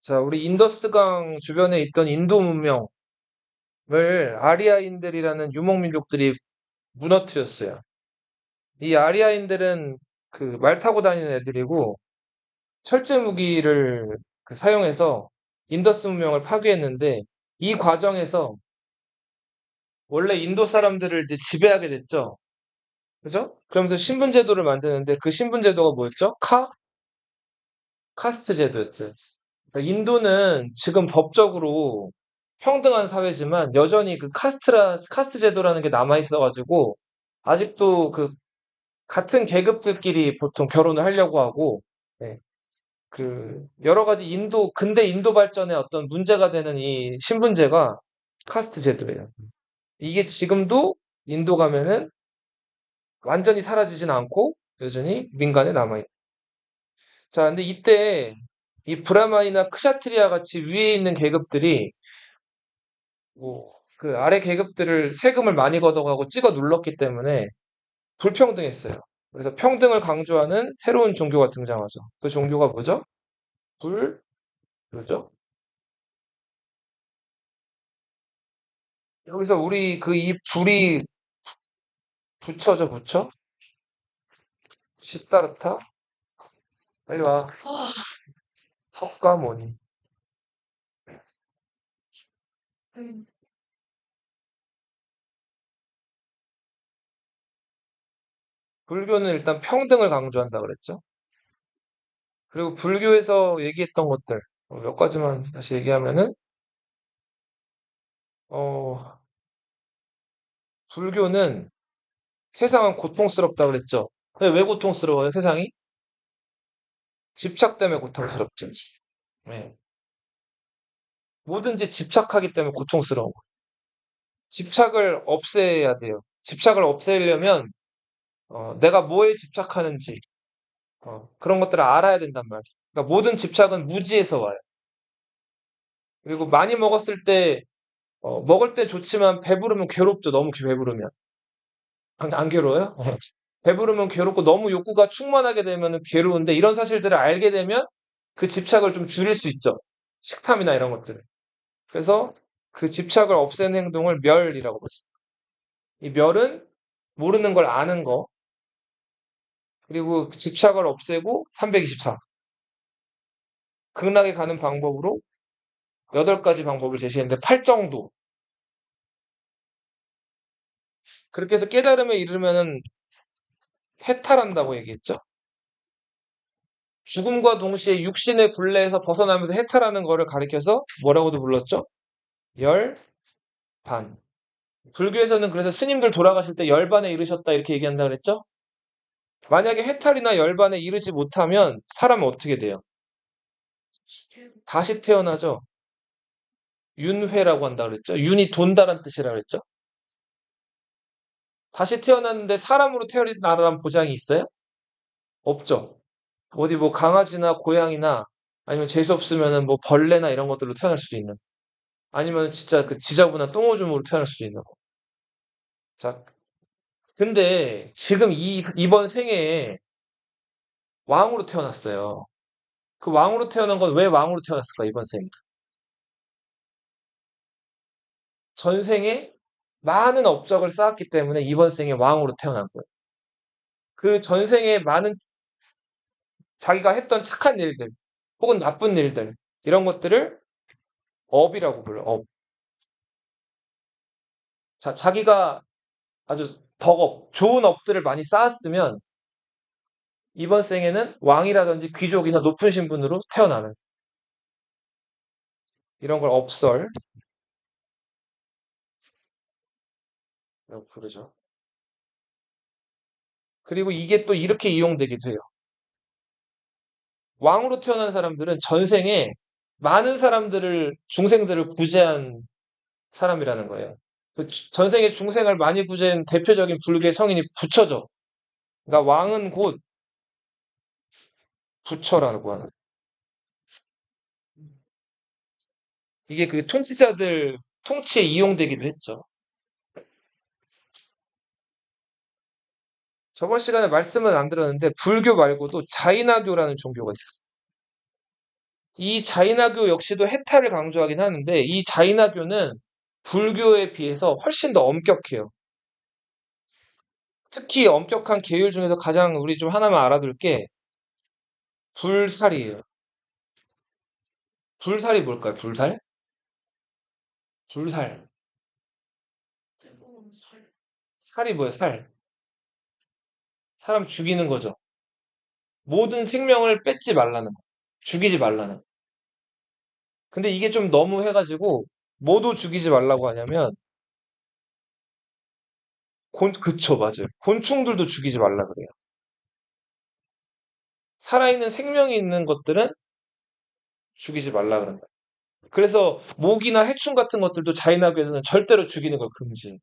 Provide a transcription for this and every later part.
자, 우리 인더스강 주변에 있던 인도 문명을 아리아인들이라는 유목민족들이 무너뜨렸어요. 이 아리아인들은 그 말 타고 다니는 애들이고 철제 무기를 사용해서 인더스 문명을 파괴했는데 이 과정에서 원래 인도 사람들을 이제 지배하게 됐죠. 그죠? 그러면서 신분 제도를 만드는데 그 신분 제도가 뭐였죠? 카스트 제도였어요. 그러니까 인도는 지금 법적으로 평등한 사회지만 여전히 그 카스트 제도라는 게 남아 있어가지고 아직도 그 같은 계급들끼리 보통 결혼을 하려고 하고, 네, 그 여러 가지 근대 인도 발전에 어떤 문제가 되는 이 신분제가 카스트 제도예요. 이게 지금도 인도 가면은 완전히 사라지진 않고 여전히 민간에 남아있어요. 자, 근데 이때 이 브라마이나 크샤트리아 같이 위에 있는 계급들이 뭐 그 아래 계급들을 세금을 많이 걷어가고 찍어 눌렀기 때문에 불평등했어요. 그래서 평등을 강조하는 새로운 종교가 등장하죠. 그 종교가 뭐죠? 뭐죠? 여기서 우리 이 불이 부처죠, 부처? 시타르타? 빨리 와. 석가모니. 불교는 일단 평등을 강조한다 그랬죠. 그리고 불교에서 얘기했던 것들 몇 가지만 다시 얘기하면은 어, 불교는 세상은 고통스럽다 그랬죠. 근데 왜 고통스러워요, 세상이? 집착 때문에 고통스럽죠. 네. 뭐든지 집착하기 때문에 고통스러운 거예요. 집착을 없애야 돼요. 집착을 없애려면 내가 뭐에 집착하는지 그런 것들을 알아야 된단 말이에요. 그러니까 모든 집착은 무지에서 와요. 그리고 많이 먹었을 때 먹을 때 좋지만 배부르면 괴롭죠. 너무 배부르면. 안 괴로워요? 배부르면 괴롭고 너무 욕구가 충만하게 되면 괴로운데 이런 사실들을 알게 되면 그 집착을 좀 줄일 수 있죠. 식탐이나 이런 것들을. 그래서 그 집착을 없애는 행동을 멸이라고 부르죠. 이 멸은 모르는 걸 아는 거, 그리고 그 집착을 없애고 324. 극락에 가는 방법으로 8가지 방법을 제시했는데 8정도. 그렇게 해서 깨달음에 이르면은 해탈한다고 얘기했죠. 죽음과 동시에 육신의 굴레에서 벗어나면서 해탈하는 거를 가리켜서 뭐라고도 불렀죠? 열반. 불교에서는 그래서 스님들 돌아가실 때 열반에 이르셨다 이렇게 얘기한다 그랬죠? 만약에 해탈이나 열반에 이르지 못하면 사람은 어떻게 돼요? 다시 태어나죠. 윤회라고 한다 그랬죠. 윤이 돈다란 뜻이라 그랬죠. 다시 태어났는데 사람으로 태어나라는 보장이 있어요? 없죠. 어디 뭐 강아지나 고양이나 아니면 재수 없으면은 뭐 벌레나 이런 것들로 태어날 수도 있는. 아니면 진짜 그 지저분한 똥오줌으로 태어날 수도 있는 거. 자, 근데 지금 이번 생애에 왕으로 태어났어요. 그 왕으로 태어난 건 왜 왕으로 태어났을까, 이번 생에? 전생에 많은 업적을 쌓았기 때문에 이번 생에 왕으로 태어난 거예요. 그 전생에 많은 자기가 했던 착한 일들, 혹은 나쁜 일들, 이런 것들을 업이라고 불러요, 업. 자, 자기가 아주 좋은 업들을 많이 쌓았으면 이번 생에는 왕이라든지 귀족이나 높은 신분으로 태어나는 이런 걸 업설이라고 부르죠. 그리고 이게 또 이렇게 이용되기도 해요. 왕으로 태어난 사람들은 전생에 많은 중생들을 구제한 사람이라는 거예요. 그 전생에 중생을 많이 구제한 대표적인 불교의 성인이 부처죠. 그러니까 왕은 곧 부처라고 하는. 이게 그 통치자들 통치에 이용되기도 했죠. 저번 시간에 말씀은 안 들었는데 불교 말고도 자이나교라는 종교가 있어요. 이 자이나교 역시도 해탈을 강조하긴 하는데 이 자이나교는 불교에 비해서 훨씬 더 엄격해요. 특히 엄격한 계율 중에서 가장 우리 좀 하나만 알아둘 게 불살이에요. 불살이 뭘까요? 불살? 불살. 살이 뭐예요? 살. 사람 죽이는 거죠. 모든 생명을 뺏지 말라는 거. 죽이지 말라는 거. 근데 이게 좀 너무 해가지고 뭐도 죽이지 말라고 하냐면 그쵸, 맞아요. 곤충들도 죽이지 말라 그래요. 살아있는 생명이 있는 것들은 죽이지 말라 그런다. 그래서 모기나 해충 같은 것들도 자이나교에서는 절대로 죽이는 걸 금지.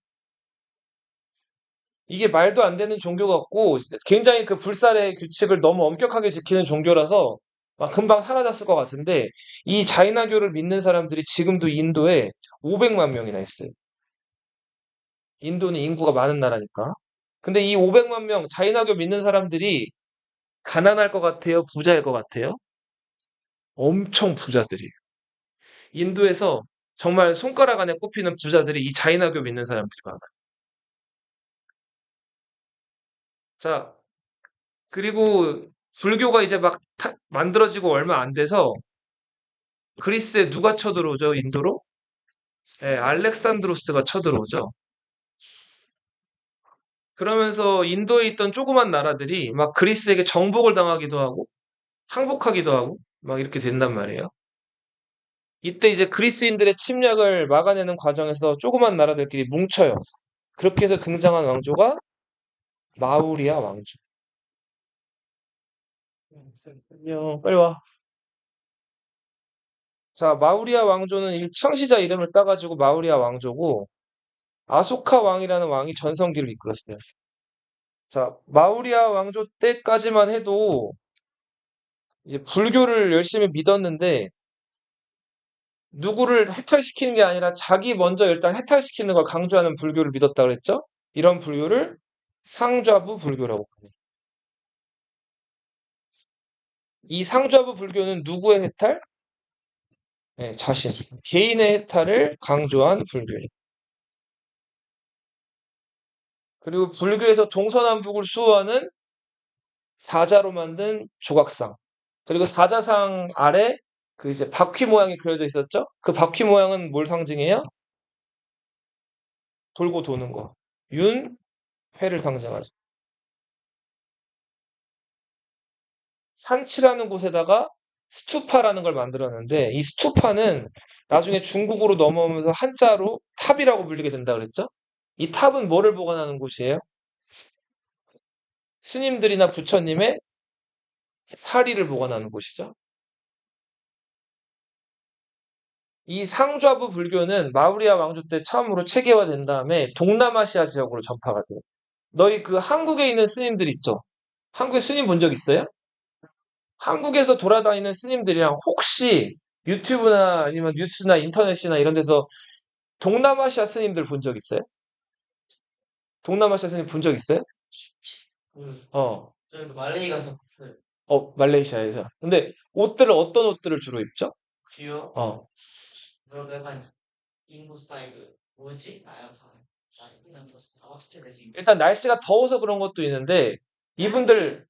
이게 말도 안 되는 종교 같고 굉장히 그 불살의 규칙을 너무 엄격하게 지키는 종교라서 막 금방 사라졌을 것 같은데 이 자이나교를 믿는 사람들이 지금도 인도에 500만 명이나 있어요. 인도는 인구가 많은 나라니까. 근데 이 500만 명 자이나교 믿는 사람들이 가난할 것 같아요? 부자일 것 같아요? 엄청 부자들이에요. 인도에서 정말 손가락 안에 꼽히는 부자들이 이 자이나교 믿는 사람들이 많아요. 자, 그리고 불교가 이제 막 만들어지고 얼마 안 돼서 그리스에 누가 쳐들어오죠? 인도로? 네, 알렉산드로스가 쳐들어오죠. 그러면서 인도에 있던 조그만 나라들이 막 그리스에게 정복을 당하기도 하고 항복하기도 하고 막 이렇게 된단 말이에요. 이때 이제 그리스인들의 침략을 막아내는 과정에서 조그만 나라들끼리 뭉쳐요. 그렇게 해서 등장한 왕조가 마우리아 왕조. 안녕, 빨리 와. 자, 마우리아 왕조는 이 창시자 이름을 따가지고 마우리아 왕조고 아소카 왕이라는 왕이 전성기를 이끌었어요. 자, 마우리아 왕조 때까지만 해도 이제 불교를 열심히 믿었는데 누구를 해탈시키는 게 아니라 자기 먼저 일단 해탈시키는 걸 강조하는 불교를 믿었다 그랬죠? 이런 불교를 상좌부 불교라고 합니다. 이 상좌부 불교는 누구의 해탈? 네, 자신. 개인의 해탈을 강조한 불교예요. 그리고 불교에서 동서남북을 수호하는 사자로 만든 조각상. 그리고 사자상 아래 그 이제 바퀴 모양이 그려져 있었죠? 그 바퀴 모양은 뭘 상징해요? 돌고 도는 거. 윤회를 상징하죠. 산치라는 곳에다가 스투파라는 걸 만들었는데 이 스투파는 나중에 중국으로 넘어오면서 한자로 탑이라고 불리게 된다 그랬죠? 이 탑은 뭐를 보관하는 곳이에요? 스님들이나 부처님의 사리를 보관하는 곳이죠. 이 상좌부 불교는 마우리아 왕조 때 처음으로 체계화된 다음에 동남아시아 지역으로 전파가 돼요. 너희 그 한국에 있는 스님들 있죠? 한국에 스님 본 적 있어요? 한국에서 돌아다니는 스님들이랑 혹시 유튜브나 아니면 뉴스나 인터넷이나 이런 데서 동남아시아 스님들 본 적 있어요? 동남아시아 스님 본 적 있어요? 음. 어, 저희도 말레이 가서 봤어요. 말레이시아에서. 근데 옷들을 어떤 옷들을 주로 입죠? 지요? 저 약간 인구 스타일 뭐지? 일단 날씨가 더워서 그런 것도 있는데 이분들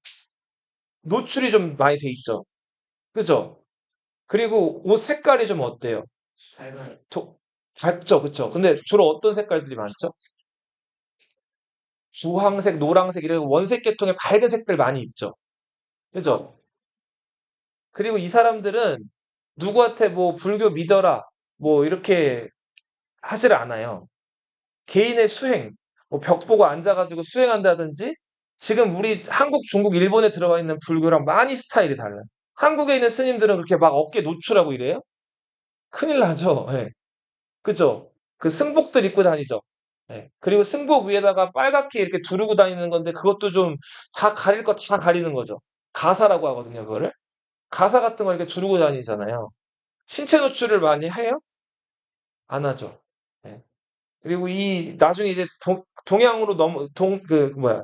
노출이 좀 많이 돼 있죠. 그죠? 그리고 옷 색깔이 좀 어때요? 밝아요. 밝죠, 그쵸? 근데 주로 어떤 색깔들이 많죠? 주황색, 노란색 이런 원색 계통의 밝은 색들 많이 입죠. 그죠? 그리고 이 사람들은 누구한테 뭐 불교 믿어라 뭐 이렇게 하질 않아요. 개인의 수행, 뭐 벽 보고 앉아가지고 수행한다든지 지금 우리 한국, 중국, 일본에 들어가 있는 불교랑 많이 스타일이 달라요. 한국에 있는 스님들은 그렇게 막 어깨 노출하고 이래요? 큰일 나죠. 예. 그죠? 그 승복들 입고 다니죠. 예. 그리고 승복 위에다가 빨갛게 이렇게 두르고 다니는 건데 그것도 좀 다 가릴 거 다 가리는 거죠. 가사라고 하거든요, 그거를. 가사 같은 거 이렇게 두르고 다니잖아요. 신체 노출을 많이 해요? 안 하죠. 예. 그리고 이 나중에 이제 동양으로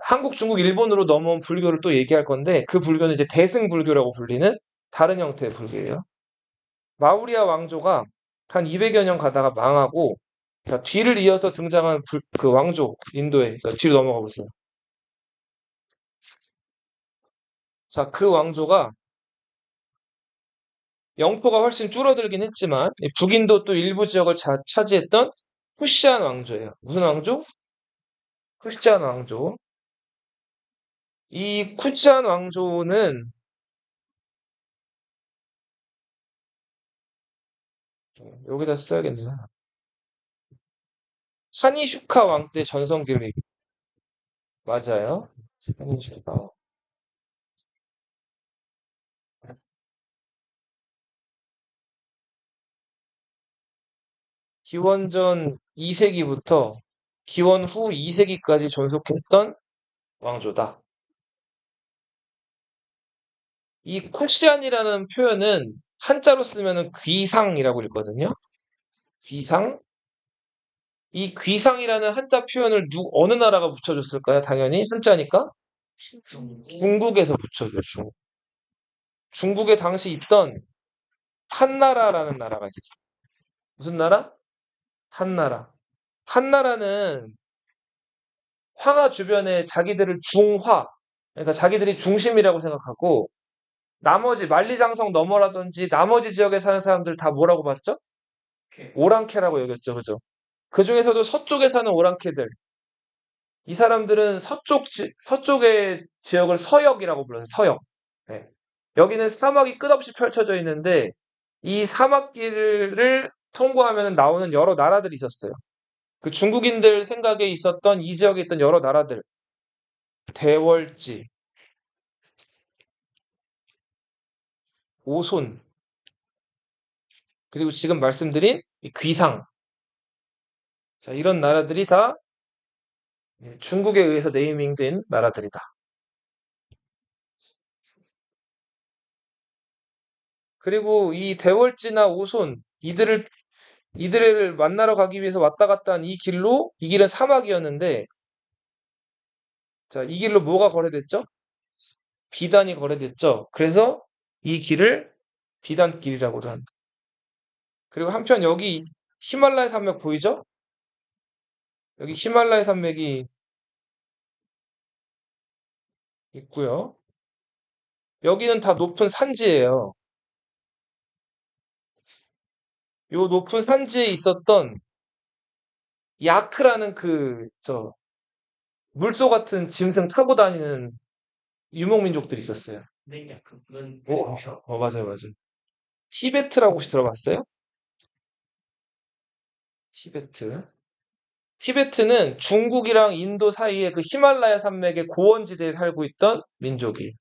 한국, 중국, 일본으로 넘어온 불교를 또 얘기할 건데 그 불교는 이제 대승 불교라고 불리는 다른 형태의 불교예요. 마우리아 왕조가 한 200여 년 가다가 망하고, 자, 뒤를 이어서 등장한 그 왕조, 인도에, 자, 뒤로 넘어가 보세요. 자, 그 왕조가 영토가 훨씬 줄어들긴 했지만, 이 북인도 또 일부 지역을 차지했던 후시안 왕조예요. 무슨 왕조? 후시안 왕조. 이 후시안 왕조는 여기다 써야겠네. 사니슈카 왕 때 전성기를 맞아요. 사니슈카. 기원전 2세기부터 기원 후 2세기까지 존속했던 왕조다. 이 쿠시안이라는 표현은 한자로 쓰면은 귀상이라고 읽거든요. 귀상. 이 귀상이라는 한자 표현을 어느 나라가 붙여줬을까요? 당연히 한자니까 중국에서 붙여줘요. 중국에 당시 있던 한나라라는 나라가 있었어요. 무슨 나라? 한나라. 한나라는 화가 주변에 자기들을 중화, 그러니까 자기들이 중심이라고 생각하고 나머지 만리장성 너머라든지 나머지 지역에 사는 사람들 다 뭐라고 봤죠? 오랑캐라고 여겼죠. 그죠? 그 중에서도 서쪽에 사는 오랑캐들, 이 사람들은 서쪽의 지역을 서역이라고 불러요. 서역. 네. 여기는 사막이 끝없이 펼쳐져 있는데 이 사막길을 통과하면 나오는 여러 나라들이 있었어요. 그 중국인들 생각에 있었던 이 지역에 있던 여러 나라들, 대월지, 오손, 그리고 지금 말씀드린 이 귀상, 자, 이런 나라들이 다 중국에 의해서 네이밍된 나라들이다. 그리고 이 대월지나 오손, 이들을 만나러 가기 위해서 왔다 갔다 한 이 길로, 이 길은 사막이었는데, 자, 이 길로 뭐가 거래됐죠? 비단이 거래됐죠. 그래서 이 길을 비단길이라고도 한다. 그리고 한편 여기 히말라야 산맥 보이죠? 여기 히말라야 산맥이 있고요. 여기는 다 높은 산지예요. 요 높은 산지에 있었던 야크라는 물소 같은 짐승 타고 다니는 유목민족들이 있었어요. 네, 그건 맞아요, 맞아요. 티베트라고 혹시 들어봤어요? 티베트. 티베트는 중국이랑 인도 사이에 그 히말라야 산맥의 고원지대에 살고 있던 민족이.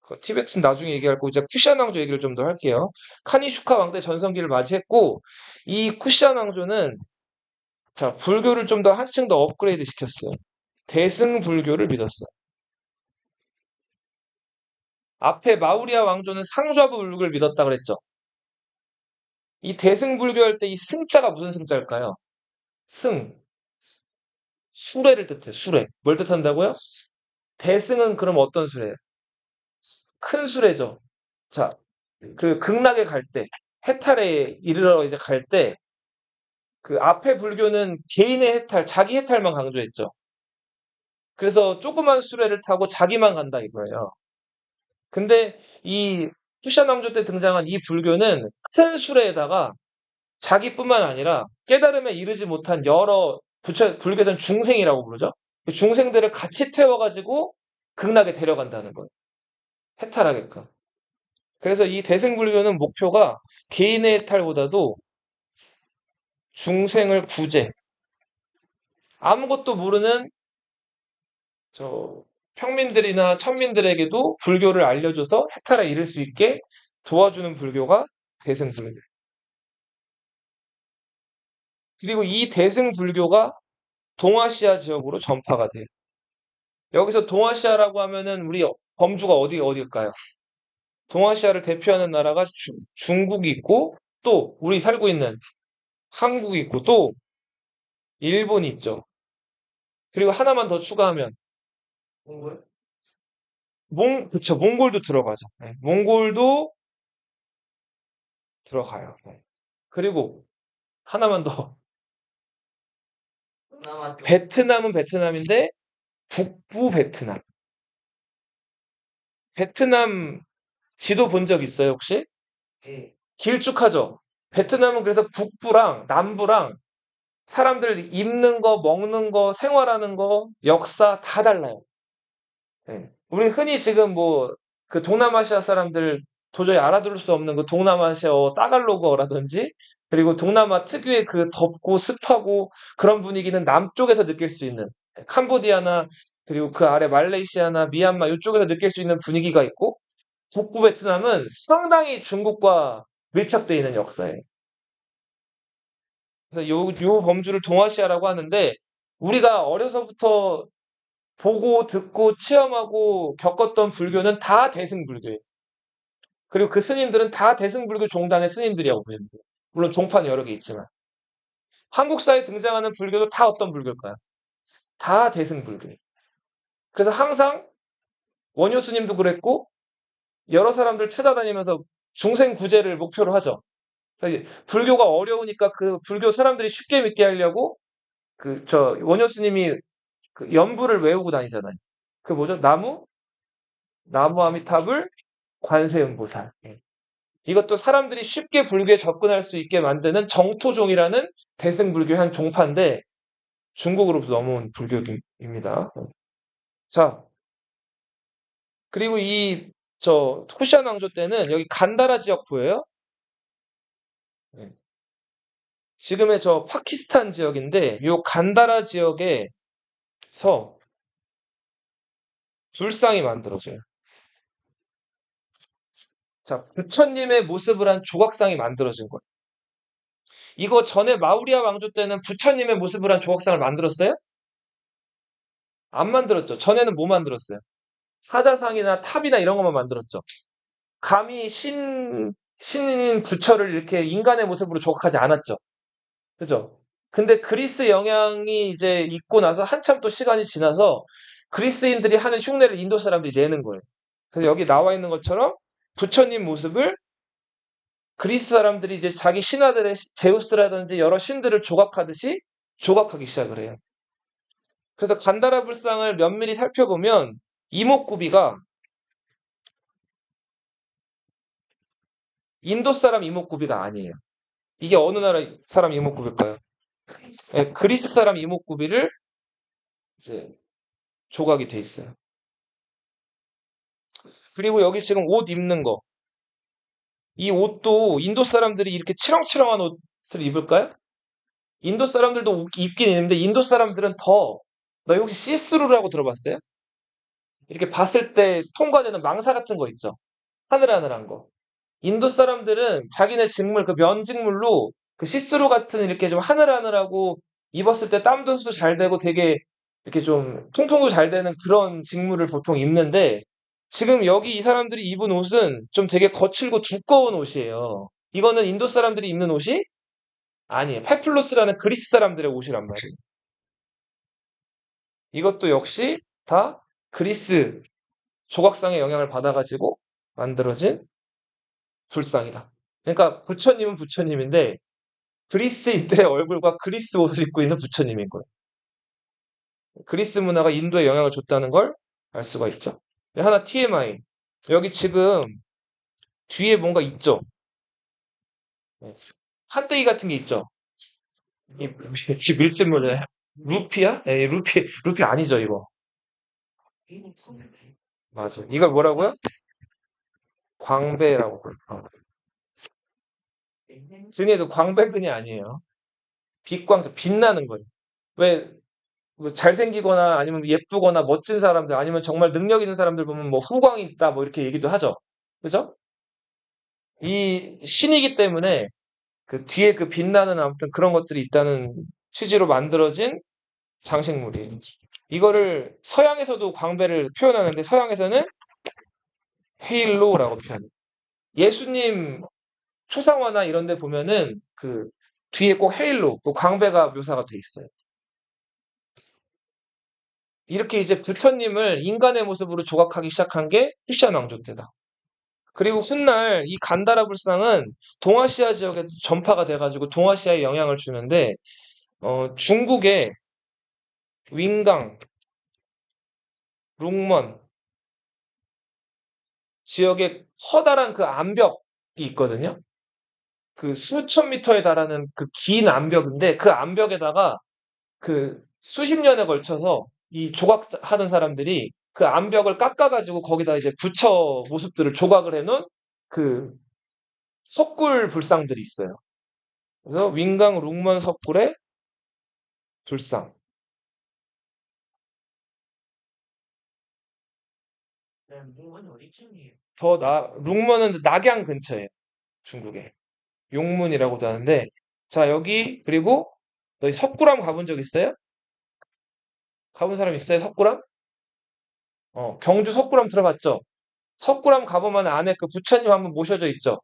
그 티베트는 나중에 얘기할 거고, 이제 쿠시안 왕조 얘기를 좀 더 할게요. 카니슈카 왕대 전성기를 맞이했고, 이 쿠시안 왕조는, 자, 불교를 좀 더 한층 더 업그레이드 시켰어요. 대승 불교를 믿었어요. 앞에 마우리아 왕조는 상좌부 불교를 믿었다 그랬죠. 이 대승 불교할 때 이 승자가 무슨 승자일까요? 승, 수레를 뜻해, 수레. 뭘 뜻한다고요? 대승은 그럼 어떤 수레예요? 큰 수레죠. 자, 그 극락에 갈 때, 해탈에 이르러 이제 갈 때, 그 앞에 불교는 개인의 해탈, 자기 해탈만 강조했죠. 그래서 조그만 수레를 타고 자기만 간다 이거예요. 근데 이 푸샤 왕조 때 등장한 이 불교는 큰 수레에다가 자기뿐만 아니라 깨달음에 이르지 못한 여러 불교에서는 중생이라고 부르죠. 그 중생들을 같이 태워가지고 극락에 데려간다는 거예요. 해탈하게끔. 그래서 이 대승불교는 목표가 개인의 해탈보다도 중생을 구제, 아무것도 모르는 저 평민들이나 천민들에게도 불교를 알려줘서 해탈에 이를 수 있게 도와주는 불교가 대승불교. 그리고 이 대승불교가 동아시아 지역으로 전파가 돼요. 여기서 동아시아라고 하면은 우리 범주가 어디일까요? 동아시아를 대표하는 나라가 중국이 있고 또 우리 살고 있는 한국이 있고 또 일본이 있죠. 그리고 하나만 더 추가하면 그쵸, 몽골도 들어가죠. 네, 몽골도 들어가요. 네. 그리고 하나만 더. 동남아 쪽. 베트남은 베트남인데 북부 베트남. 베트남 지도 본 적 있어요, 혹시? 예. 길쭉하죠? 베트남은 그래서 북부랑 남부랑 사람들 입는 거, 먹는 거, 생활하는 거, 역사 다 달라요. 예. 우리 흔히 지금 뭐 그 동남아시아 사람들 도저히 알아들을 수 없는 그 동남아시아어 따갈로그어라든지 그리고 동남아 특유의 그 덥고 습하고 그런 분위기는 남쪽에서 느낄 수 있는 캄보디아나 그리고 그 아래 말레이시아나 미얀마 이쪽에서 느낄 수 있는 분위기가 있고 북부 베트남은 상당히 중국과 밀착되어 있는 역사예요. 그래서 요 범주를 동아시아라고 하는데 우리가 어려서부터 보고 듣고 체험하고 겪었던 불교는 다 대승불교예요. 그리고 그 스님들은 다 대승불교 종단의 스님들이라고 보입니다. 물론 종파는 여러 개 있지만. 한국사에 등장하는 불교도 다 어떤 불교일까요? 다 대승불교예요. 그래서 항상 원효 스님도 그랬고 여러 사람들 찾아다니면서 중생구제를 목표로 하죠. 그러니까 불교가 어려우니까 그 불교 사람들이 쉽게 믿게 하려고 원효 스님이 그 연부를 외우고 다니잖아요. 그 뭐죠? 나무 아미타불 관세음보살. 예. 이것도 사람들이 쉽게 불교에 접근할 수 있게 만드는 정토종이라는 대승불교 한 종파인데 중국으로부터 넘어온 불교입니다. 자, 그리고 후시안 왕조 때는 여기 간다라 지역 보여요? 네. 지금의 저 파키스탄 지역인데 이 간다라 지역에서 불상이 만들어져요. 자, 부처님의 모습을 한 조각상이 만들어진 거예요. 이거 전에 마우리아 왕조 때는 부처님의 모습을 한 조각상을 만들었어요? 안 만들었죠. 전에는 뭐 만들었어요? 사자상이나 탑이나 이런 것만 만들었죠. 감히 신인 부처를 이렇게 인간의 모습으로 조각하지 않았죠. 그죠? 근데 그리스 영향이 이제 있고 나서 한참 또 시간이 지나서 그리스인들이 하는 흉내를 인도 사람들이 내는 거예요. 그래서 여기 나와 있는 것처럼 부처님 모습을 그리스 사람들이 이제 자기 신하들의 제우스라든지 여러 신들을 조각하듯이 조각하기 시작을 해요. 그래서 간다라 불상을 면밀히 살펴보면 이목구비가 인도 사람 이목구비가 아니에요. 이게 어느 나라 사람 이목구비일까요? 예, 그리스 사람 이목구비를 이제 조각이 돼 있어요. 그리고 여기 지금 옷 입는 거. 이 옷도 인도 사람들이 이렇게 치렁치렁한 옷을 입을까요? 인도 사람들도 입긴 있는데 인도 사람들은 너 혹시 시스루라고 들어봤어요? 이렇게 봤을 때 통과되는 망사 같은 거 있죠? 하늘하늘한 거. 인도 사람들은 자기네 직물, 그 면직물로 그 시스루 같은 이렇게 좀 하늘하늘하고 입었을 때 땀도 흡수 잘 되고 되게 이렇게 좀 통풍도 잘 되는 그런 직물을 보통 입는데 지금 여기 이 사람들이 입은 옷은 좀 되게 거칠고 두꺼운 옷이에요. 이거는 인도 사람들이 입는 옷이 아니에요. 페플로스라는 그리스 사람들의 옷이란 말이에요. 이것도 역시 다 그리스 조각상의 영향을 받아가지고 만들어진 불상이다. 그러니까 부처님은 부처님인데 그리스인들의 얼굴과 그리스 옷을 입고 있는 부처님인 거예요. 그리스 문화가 인도에 영향을 줬다는 걸 알 수가 있죠. 하나 TMI. 여기 지금 뒤에 뭔가 있죠? 네. 한때기 같은 게 있죠? 이 밀짚모래. 루피야? 예, 루피 아니죠, 이거. 맞아. 이걸 뭐라고요? 광배라고. 등에 그 광배근이 아니에요. 빛나는 거예요. 왜, 뭐 잘생기거나 아니면 예쁘거나 멋진 사람들 아니면 정말 능력 있는 사람들 보면 뭐 후광이 있다 뭐 이렇게 얘기도 하죠. 그죠? 이 신이기 때문에 그 뒤에 그 빛나는 아무튼 그런 것들이 있다는 취지로 만들어진 장식물이에요. 이거를 서양에서도 광배를 표현하는데 서양에서는 헤일로라고 표현해요. 예수님 초상화나 이런 데 보면은 그 뒤에 꼭 헤일로, 그 광배가 묘사가 돼 있어요. 이렇게 이제 부처님을 인간의 모습으로 조각하기 시작한 게 크리스천 왕조 때다. 그리고 훗날 이 간다라 불상은 동아시아 지역에 전파가 돼가지고 동아시아에 영향을 주는데, 중국의 윙강, 룽먼 지역에 커다란 그 암벽이 있거든요. 그 수천 미터에 달하는 그 긴 암벽인데 그 암벽에다가 그 수십 년에 걸쳐서 이 조각하던 사람들이 그 암벽을 깎아가지고 거기다 이제 붙여 모습들을 조각을 해놓은 그 석굴 불상들이 있어요. 그래서 윙강 룽먼 석굴의 불상. 룽먼은 낙양 근처에 중국에 용문이라고도 하는데, 자 여기 그리고 너희 석굴암 가본 적 있어요? 가본 사람 있어요? 석굴암? 경주 석굴암 들어봤죠? 석굴암 가보면 안에 그 부처님 한번 모셔져 있죠?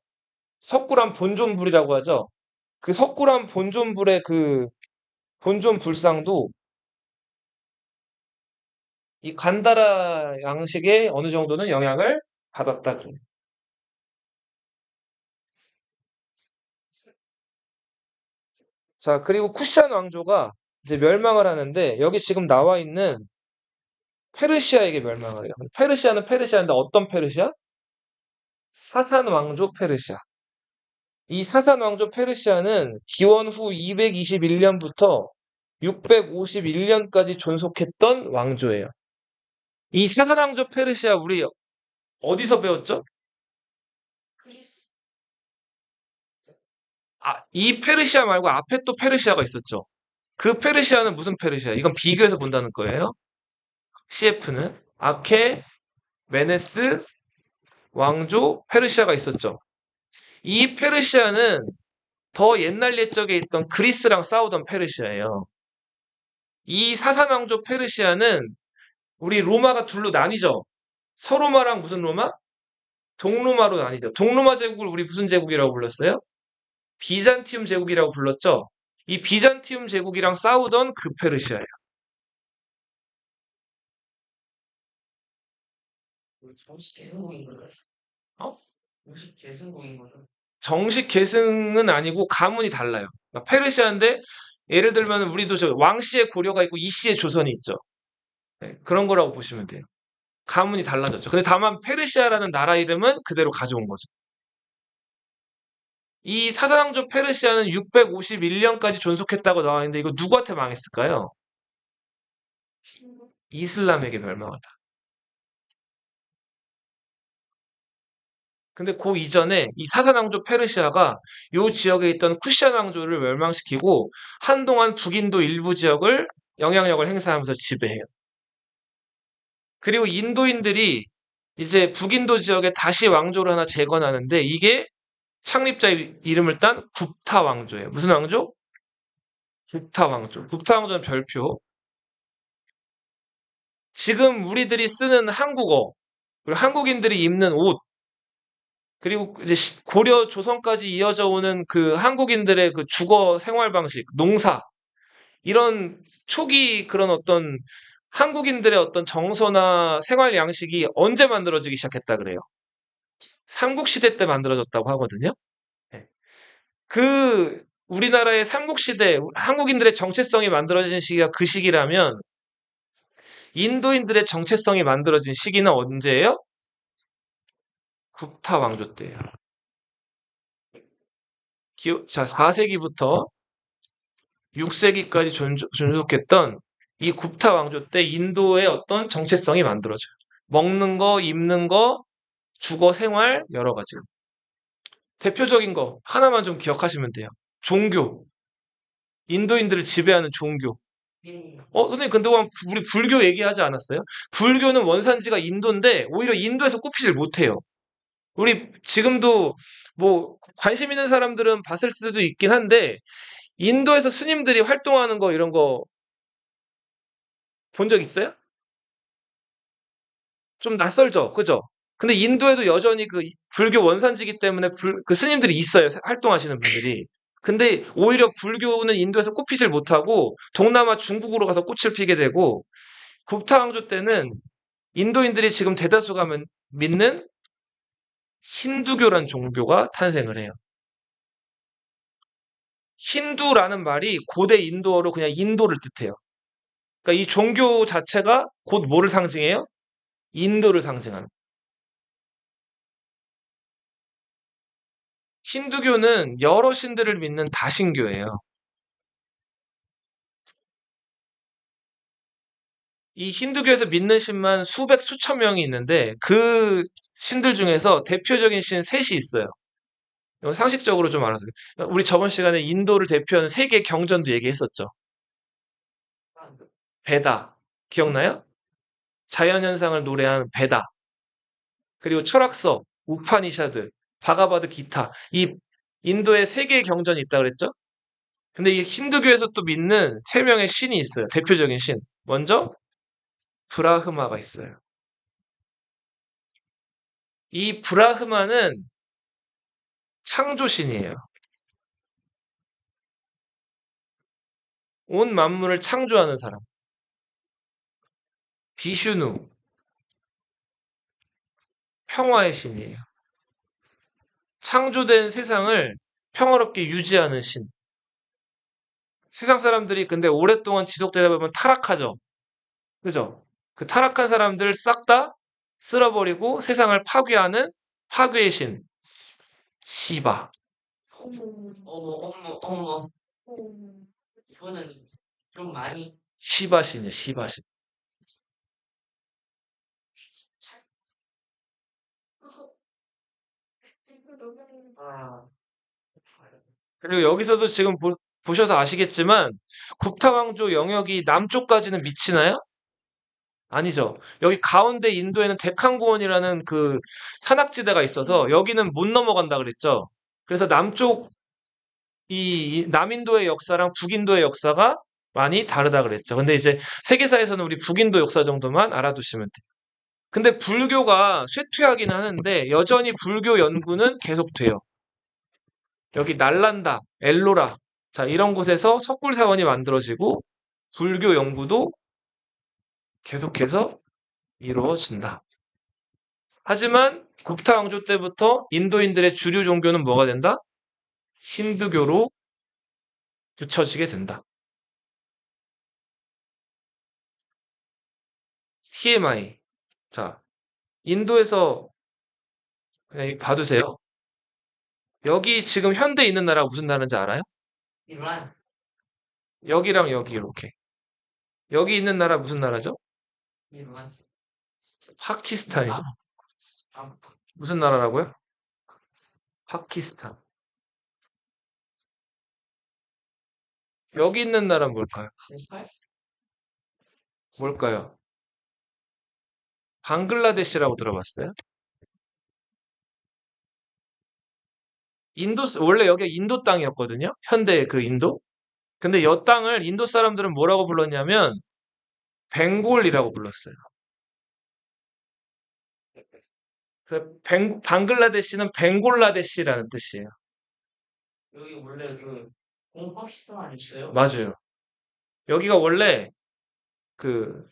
석굴암 본존불이라고 하죠. 그 석굴암 본존불의 그 본존 불상도 이 간다라 양식에 어느 정도는 영향을 받았다 그래요. 자, 그리고 쿠샤는 왕조가 이제 멸망을 하는데 여기 지금 나와 있는 페르시아에게 멸망을 해요. 페르시아는 페르시아인데 어떤 페르시아? 사산 왕조 페르시아. 이 사산 왕조 페르시아는 기원 후 221년부터 651년까지 존속했던 왕조예요. 이 사산 왕조 페르시아 우리 어디서 배웠죠? 이 페르시아 말고 앞에 또 페르시아가 있었죠. 그 페르시아는 무슨 페르시아? 이건 비교해서 본다는 거예요. CF는 아케, 메네스, 왕조, 페르시아가 있었죠. 이 페르시아는 더 옛날 옛적에 있던 그리스랑 싸우던 페르시아예요. 이 사사왕조 페르시아는 우리 로마가 둘로 나뉘죠. 서로마랑 무슨 로마? 동로마로 나뉘죠. 동로마 제국을 우리 무슨 제국이라고 불렀어요? 비잔티움 제국이라고 불렀죠. 이 비잔티움 제국이랑 싸우던 그 페르시아예요. 어? 정식 계승은 아니고 가문이 달라요. 그러니까 페르시아인데 예를 들면 우리도 저 왕씨의 고려가 있고 이씨의 조선이 있죠. 네, 그런 거라고 보시면 돼요. 가문이 달라졌죠. 근데 다만 페르시아라는 나라 이름은 그대로 가져온 거죠. 이 사사왕조 페르시아는 651년까지 존속했다고 나와 있는데 이거 누구한테 망했을까요? 이슬람에게 멸망하다. 근데 그 이전에 이 사사왕조 페르시아가 요 지역에 있던 쿠시안 왕조를 멸망시키고 한동안 북인도 일부 지역을 영향력을 행사하면서 지배해요. 그리고 인도인들이 이제 북인도 지역에 다시 왕조를 하나 재건하는데 이게 창립자 이름을 딴 굽타 왕조예요. 무슨 왕조? 굽타 왕조. 굽타 왕조는 별표. 지금 우리들이 쓰는 한국어, 그리고 한국인들이 입는 옷, 그리고 이제 고려 조선까지 이어져 오는 그 한국인들의 그 주거 생활 방식, 농사, 이런 초기 그런 어떤 한국인들의 어떤 정서나 생활 양식이 언제 만들어지기 시작했다 그래요? 삼국시대 때 만들어졌다고 하거든요. 네. 그 우리나라의 삼국시대, 한국인들의 정체성이 만들어진 시기가 그 시기라면 인도인들의 정체성이 만들어진 시기는 언제예요? 굽타 왕조 때예요. 자, 4세기부터 6세기까지 존속했던 이 굽타 왕조 때 인도의 어떤 정체성이 만들어져요. 먹는 거, 입는 거, 주거 생활 여러 가지. 대표적인 거 하나만 좀 기억하시면 돼요. 종교. 인도인들을 지배하는 종교. 선생님, 근데 우리 불교 얘기하지 않았어요? 불교는 원산지가 인도인데, 오히려 인도에서 꼽히질 못해요. 우리 지금도 뭐, 관심 있는 사람들은 봤을 수도 있긴 한데, 인도에서 스님들이 활동하는 거, 이런 거 본 적 있어요? 좀 낯설죠? 그죠? 근데 인도에도 여전히 그 불교 원산지기 때문에 그 스님들이 있어요. 활동하시는 분들이. 근데 오히려 불교는 인도에서 꽃피질 못하고 동남아 중국으로 가서 꽃을 피게 되고 굽타 왕조 때는 인도인들이 지금 대다수가 믿는 힌두교란 종교가 탄생을 해요. 힌두라는 말이 고대 인도어로 그냥 인도를 뜻해요. 그러니까 이 종교 자체가 곧 뭐를 상징해요? 인도를 상징하는. 힌두교는 여러 신들을 믿는 다신교예요. 이 힌두교에서 믿는 신만 수백, 수천 명이 있는데 그 신들 중에서 대표적인 신 셋이 있어요. 이건 상식적으로 좀 알아서. 우리 저번 시간에 인도를 대표하는 세계 경전도 얘기했었죠. 베다. 기억나요? 자연현상을 노래하는 베다. 그리고 철학서, 우파니샤드, 바가바드 기타. 이 인도에 세 개의 경전이 있다 그랬죠? 근데 이 힌두교에서 또 믿는 세 명의 신이 있어요. 대표적인 신. 먼저 브라흐마가 있어요. 이 브라흐마는 창조신이에요. 온 만물을 창조하는 사람. 비슈누, 평화의 신이에요. 창조된 세상을 평화롭게 유지하는 신. 세상 사람들이 근데 오랫동안 지속되다 보면 타락하죠. 그죠? 그 타락한 사람들 싹 다 쓸어버리고 세상을 파괴하는 파괴의 신. 시바. 어머, 어머, 어머. 이거는 좀 많이. 시바 신이에요, 시바 신. 아, 그리고 여기서도 지금 보셔서 아시겠지만 굽타왕조 영역이 남쪽까지는 미치나요? 아니죠. 여기 가운데 인도에는 데칸고원이라는 그 산악지대가 있어서 여기는 못 넘어간다 그랬죠. 그래서 남쪽 이 남인도의 역사랑 북인도의 역사가 많이 다르다 그랬죠. 근데 이제 세계사에서는 우리 북인도 역사 정도만 알아두시면 돼요. 근데 불교가 쇠퇴하긴 하는데 여전히 불교 연구는 계속돼요. 여기 날란다, 엘로라, 자 이런 곳에서 석굴사원이 만들어지고 불교 연구도 계속해서 이루어진다. 하지만 굽타 왕조 때부터 인도인들의 주류 종교는 뭐가 된다? 힌두교로 굳혀지게 된다. TMI. 자, 인도에서 그냥 봐두세요. 여기 지금 현대 있는 나라가 무슨 나라인지 알아요? 이만. 여기랑 여기 이렇게. 여기 있는 나라 무슨 나라죠? 이만. 파키스탄이죠. 아, 무슨 나라라고요? 파키스탄. 여기 있는 나라는 뭘까요? 뭘까요? 방글라데시라고 들어봤어요? 원래 여기가 인도 땅이었거든요? 현대 그 인도? 근데 이 땅을 인도 사람들은 뭐라고 불렀냐면 벵골이라고 불렀어요. 방글라데시는 벵골라데시라는 뜻이에요. 여기 원래 그 공파키스탄 있어요? 맞아요. 여기가 원래 그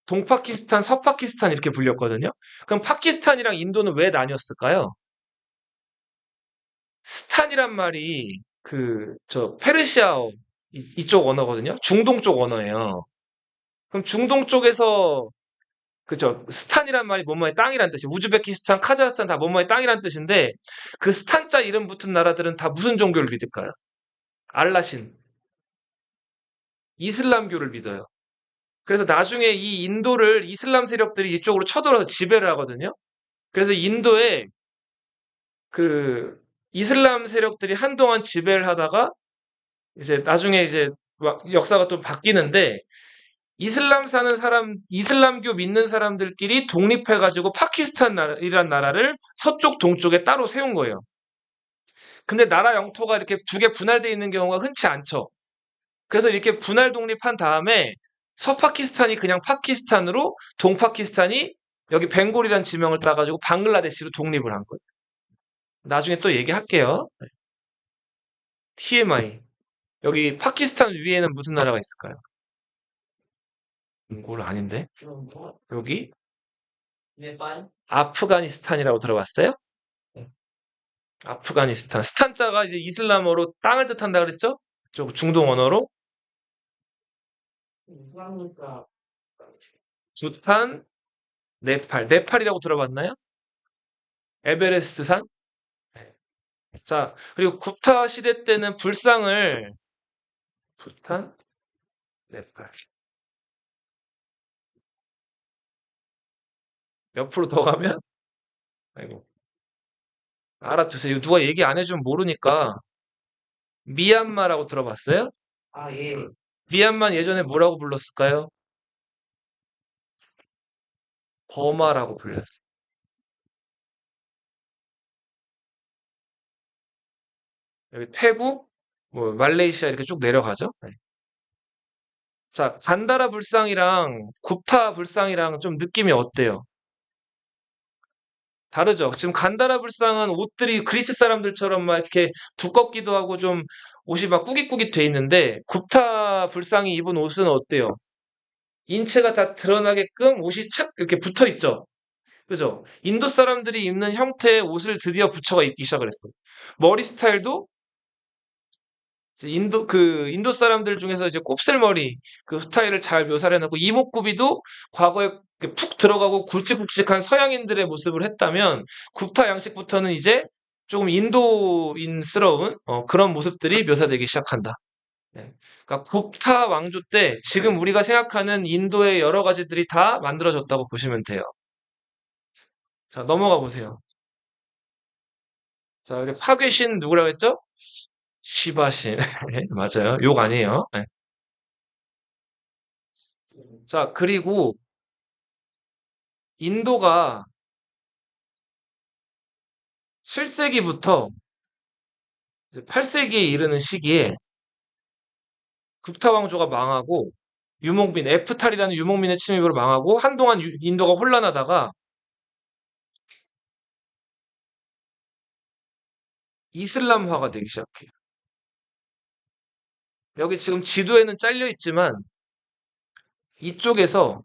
동파키스탄, 서파키스탄 이렇게 불렸거든요. 그럼 파키스탄이랑 인도는 왜 나뉘었을까요? 스탄이란 말이 저 페르시아어 이쪽 언어거든요. 중동 쪽 언어예요. 그럼 중동 쪽에서 그죠? 스탄이란 말이 뭐뭐의 땅이란 뜻이 우즈베키스탄, 카자흐스탄 다 뭐뭐의 땅이란 뜻인데 그 스탄자 이름 붙은 나라들은 다 무슨 종교를 믿을까요? 알라신, 이슬람교를 믿어요. 그래서 나중에 이 인도를 이슬람 세력들이 이쪽으로 쳐들어서 지배를 하거든요. 그래서 인도에 그 이슬람 세력들이 한동안 지배를 하다가 이제 나중에 이제 역사가 또 바뀌는데 이슬람 사는 사람, 이슬람교 믿는 사람들끼리 독립해가지고 파키스탄이란 나라를 서쪽, 동쪽에 따로 세운 거예요. 근데 나라 영토가 이렇게 두 개 분할되어 있는 경우가 흔치 않죠. 그래서 이렇게 분할 독립한 다음에 서파키스탄이 그냥 파키스탄으로 동파키스탄이 여기 벵골이라는 지명을 따가지고 방글라데시로 독립을 한 거예요. 나중에 또 얘기할게요. TMI. 여기 파키스탄 위에는 무슨 나라가 있을까요? 몽골 아닌데? 그럼 뭐? 여기 네팔? 아프가니스탄이라고 들어봤어요? 아프가니스탄. 스탄자가 이제 이슬람어로 땅을 뜻한다 그랬죠? 저 중동 언어로. 이스라니까 부탄, 네팔. 네팔이라고 들어봤나요? 에베레스트 산? 네. 자, 그리고 구타 시대 때는 불상을 부탄, 네팔. 옆으로 더 가면 아이고. 알아두세요. 누가 얘기 안 해주면 모르니까. 미얀마라고 들어봤어요? 아, 예. 미얀마 예전에 뭐라고 불렀을까요? 버마라고 불렸어요. 여기 태국, 뭐 말레이시아 이렇게 쭉 내려가죠. 네. 자, 간다라 불상이랑 굽타 불상이랑 좀 느낌이 어때요? 다르죠. 지금 간다라 불상은 옷들이 그리스 사람들처럼 막 이렇게 두껍기도 하고 좀 옷이 막 꾸깃꾸깃 돼 있는데 굽타 불상이 입은 옷은 어때요? 인체가 다 드러나게끔 옷이 착 이렇게 붙어 있죠. 그죠? 인도 사람들이 입는 형태의 옷을 드디어 부처가 입기 시작을 했어. 머리 스타일도 이제 인도 사람들 중에서 이제 곱슬머리 그 스타일을 잘 묘사를 해놨고 이목구비도 과거에 이렇게 푹 들어가고 굵직굵직한 서양인들의 모습을 했다면 굽타 양식부터는 이제 조금 인도인스러운 그런 모습들이 묘사되기 시작한다. 네. 그러니까 굽타 왕조 때 지금 우리가 생각하는 인도의 여러 가지들이 다 만들어졌다고 보시면 돼요. 자, 넘어가 보세요. 자, 여기 파괴신 누구라고 했죠? 시바신. 네, 맞아요. 욕 아니에요. 네. 자, 그리고 인도가 7세기부터 8세기에 이르는 시기에 국타 왕조가 망하고 유목민, 에프탈이라는 유목민의 침입으로 망하고 한동안 인도가 혼란하다가 이슬람화가 되기 시작해요. 여기 지금 지도에는 잘려 있지만 이쪽에서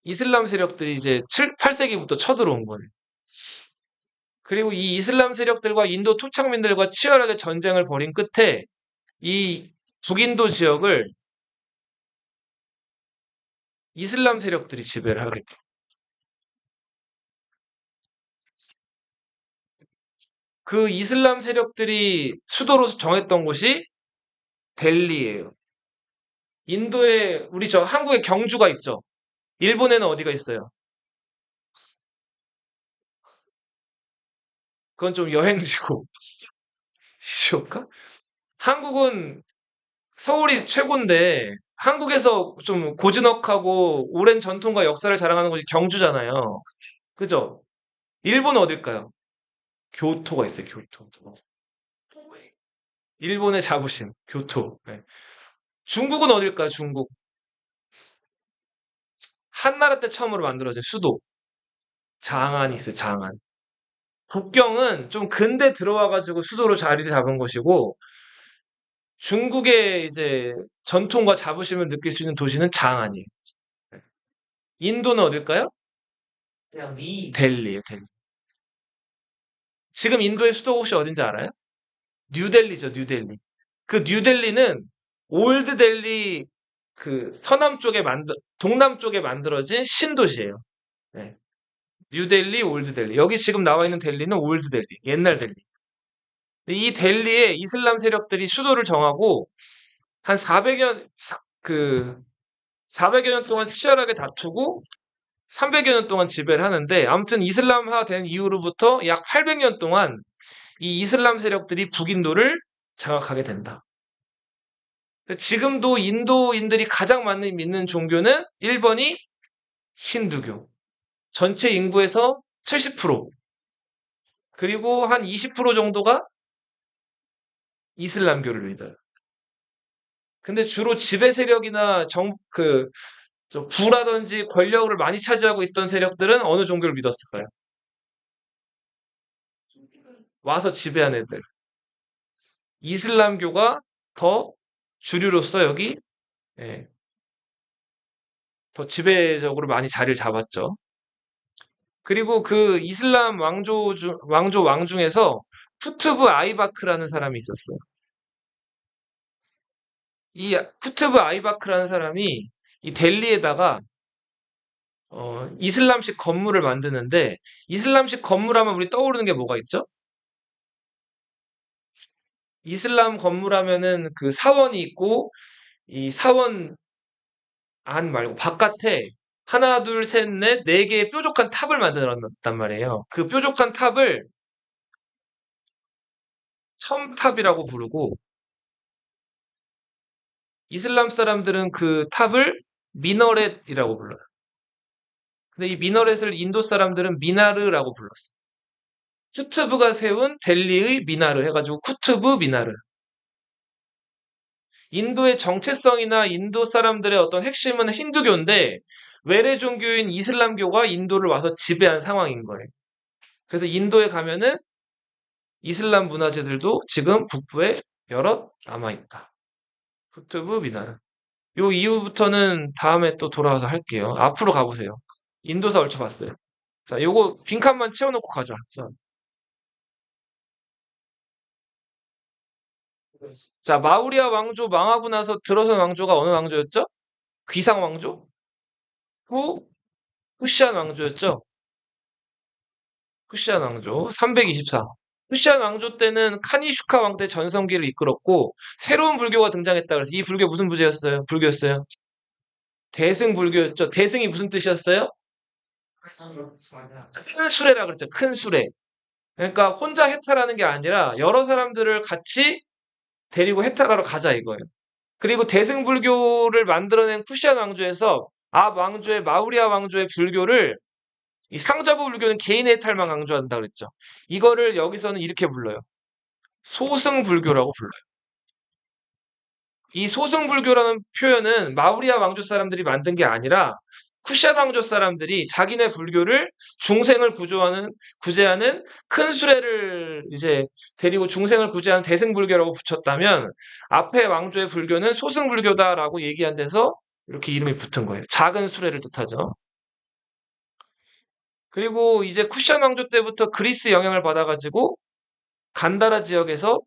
이슬람 세력들이 이제 7, 8세기부터 쳐들어온 거예요. 그리고 이 이슬람 세력들과 인도 토착민들과 치열하게 전쟁을 벌인 끝에 이 북인도 지역을 이슬람 세력들이 지배를 하게 돼요. 그 이슬람 세력들이 수도로 정했던 곳이 델리예요. 인도에 우리 저 한국에 경주가 있죠. 일본에는 어디가 있어요? 그건 좀 여행지고 시오카? 한국은 서울이 최고인데 한국에서 좀 고즈넉하고 오랜 전통과 역사를 자랑하는 곳이 경주잖아요. 그죠? 일본은 어딜까요? 교토가 있어요. 교토. 일본의 자부심, 교토. 네. 중국은 어딜까요? 중국. 한나라 때 처음으로 만들어진 수도. 장안이 있어요. 장안. 북경은 좀 근대 들어와가지고 수도로 자리를 잡은 곳이고 중국의 이제 전통과 자부심을 느낄 수 있는 도시는 장안이에요. 인도는 어딜까요? 그냥 니 델리예요, 델리. 지금 인도의 수도 혹시 어딘지 알아요? 뉴델리죠, 뉴델리. 그 뉴델리는 올드 델리 그 동남 쪽에 만들어진 신도시예요. 네. 뉴델리, 올드 델리. 여기 지금 나와 있는 델리는 올드 델리, 옛날 델리. 이 델리에 이슬람 세력들이 수도를 정하고 한 400여 년 동안 치열하게 다투고 300여 년 동안 지배를 하는데 아무튼 이슬람화 된 이후로부터 약 800년 동안 이 이슬람 세력들이 북인도를 장악하게 된다. 지금도 인도인들이 가장 많이 믿는 종교는 1번이 힌두교. 전체 인구에서 70%. 그리고 한 20% 정도가 이슬람교를 믿어요. 근데 주로 지배 세력이나 저 부라든지 권력을 많이 차지하고 있던 세력들은 어느 종교를 믿었을까요? 와서 지배한 애들. 이슬람교가 더 주류로서 여기 예, 더 지배적으로 많이 자리를 잡았죠. 그리고 그 이슬람 왕조 왕 중에서 쿠투브 아이바크라는 사람이 있었어요. 이 쿠투브 아이바크라는 사람이 이 델리에다가 이슬람식 건물을 만드는데 이슬람식 건물하면 우리 떠오르는 게 뭐가 있죠? 이슬람 건물하면은 그 사원이 있고 이 사원 안 말고 바깥에 하나, 둘, 셋, 넷, 네 개의 뾰족한 탑을 만들었단 말이에요. 그 뾰족한 탑을 첨탑이라고 부르고 이슬람 사람들은 그 탑을 미너렛이라고 불러요. 근데 이 미너렛을 인도 사람들은 미나르라고 불렀어요. 쿠투브가 세운 델리의 미나르 해가지고 쿠투브 미나르. 인도의 정체성이나 인도 사람들의 어떤 핵심은 힌두교인데 외래 종교인 이슬람교가 인도를 와서 지배한 상황인 거예요. 그래서 인도에 가면은 이슬람 문화재들도 지금 북부에 여럿 남아있다. 쿠투브 미나르. 요 이후부터는 다음에 또 돌아와서 할게요. 앞으로 가보세요. 인도사 얼추 봤어요. 자, 요거 빈칸만 채워놓고 가자. 자, 마우리아 왕조 망하고 나서 들어선 왕조가 어느 왕조였죠? 귀상 왕조? 후, 후시안 왕조였죠? 후시안 왕조 324. 후시안 왕조 때는 카니슈카 왕 때 전성기를 이끌었고 새로운 불교가 등장했다 그래서 이 불교 무슨 부제였어요? 불교였어요? 대승 불교였죠. 대승이 무슨 뜻이었어요? 맞아. 큰 수레라 그랬죠. 큰 수레. 그러니까 혼자 해탈하는 게 아니라 여러 사람들을 같이 데리고 해탈하러 가자 이거예요. 그리고 대승불교를 만들어낸 쿠시안 왕조에서 앞 왕조의 마우리아 왕조의 불교를 이 상자부 불교는 개인의 해탈만 강조한다 그랬죠. 이거를 여기서는 이렇게 불러요. 소승불교라고 불러요. 이 소승불교라는 표현은 마우리아 왕조 사람들이 만든 게 아니라 쿠시안 왕조 사람들이 자기네 불교를 중생을 구제하는 큰 수레를 이제 데리고 중생을 구제하는 대승불교라고 붙였다면 앞에 왕조의 불교는 소승불교다라고 얘기한 데서 이렇게 이름이 붙은 거예요. 작은 수레를 뜻하죠. 그리고 이제 쿠시안 왕조 때부터 그리스 영향을 받아가지고 간다라 지역에서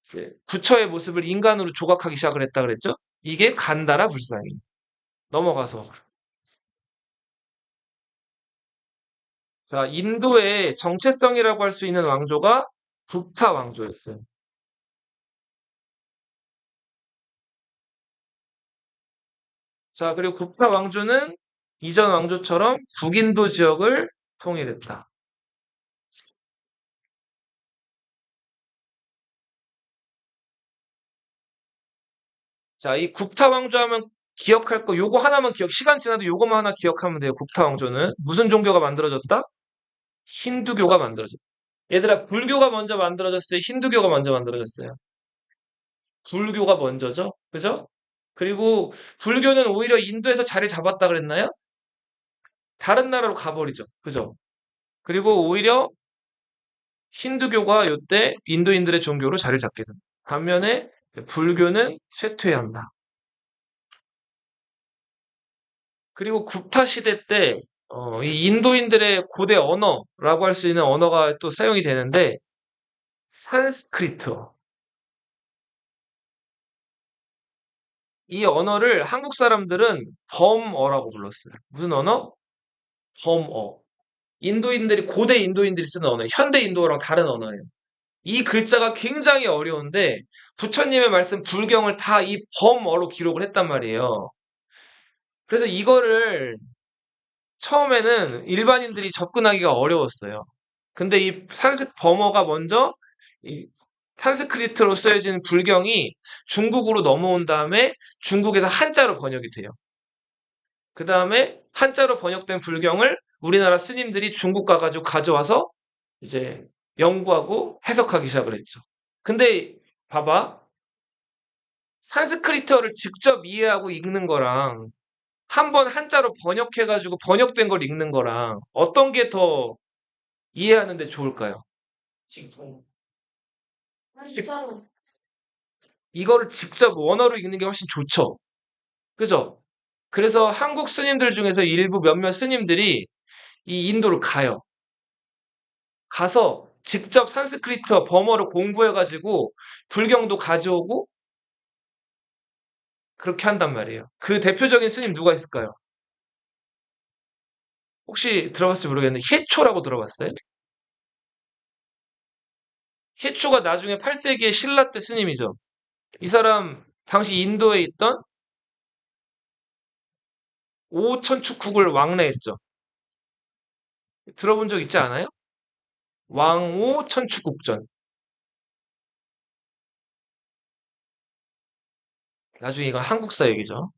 이제 부처의 모습을 인간으로 조각하기 시작을 했다 그랬죠? 이게 간다라 불상이. 넘어가서. 자, 인도의 정체성이라고 할 수 있는 왕조가 굽타 왕조였어요. 자, 그리고 굽타 왕조는 이전 왕조처럼 북인도 지역을 통일했다. 자, 이 굽타 왕조 하면 기억할 거 요거 하나만 시간 지나도 요거만 하나 기억하면 돼요. 굽타 왕조는 무슨 종교가 만들어졌다? 힌두교가 만들어졌다. 얘들아, 불교가 먼저 만들어졌어요? 힌두교가 먼저 만들어졌어요? 불교가 먼저죠? 그죠? 그리고 불교는 오히려 인도에서 자리 잡았다 그랬나요? 다른 나라로 가버리죠. 그죠? 그리고 오히려 힌두교가 요때 인도인들의 종교로 자리를 잡게 됩니다. 반면에 불교는 쇠퇴한다. 그리고 구타 시대 때 이 인도인들의 고대 언어라고 할 수 있는 언어가 또 사용이 되는데 산스크리트어. 이 언어를 한국 사람들은 범어라고 불렀어요. 무슨 언어? 범어. 인도인들이 고대 인도인들이 쓰는 언어예요. 현대 인도어랑 다른 언어예요. 이 글자가 굉장히 어려운데 부처님의 말씀 불경을 다 이 범어로 기록을 했단 말이에요. 그래서 이거를 처음에는 일반인들이 접근하기가 어려웠어요. 근데 이 범어가 먼저 이 산스크리트로 쓰여진 불경이 중국으로 넘어온 다음에 중국에서 한자로 번역이 돼요. 그 다음에 한자로 번역된 불경을 우리나라 스님들이 중국 가가지고 가져와서 이제 연구하고 해석하기 시작을 했죠. 근데 봐봐. 산스크리트어를 직접 이해하고 읽는 거랑 한번 한자로 번역해가지고 번역된 걸 읽는 거랑 어떤 게 더 이해하는데 좋을까요? 지금 직- 한자로. 이거를 직접 원어로 읽는 게 훨씬 좋죠. 그죠? 그래서 한국 스님들 중에서 일부 몇몇 스님들이 이 인도를 가요. 가서 직접 산스크리트어 버머를 공부해가지고 불경도 가져오고 그렇게 한단 말이에요. 그 대표적인 스님 누가 있을까요? 혹시 들어봤을지 모르겠는데 희초라고 들어봤어요? 희초가 나중에 8세기의 신라 때 스님이죠. 이 사람 당시 인도에 있던 오천축국을 왕래했죠. 들어본 적 있지 않아요? 왕오 천축국전. 나중에 이건 한국사 얘기죠.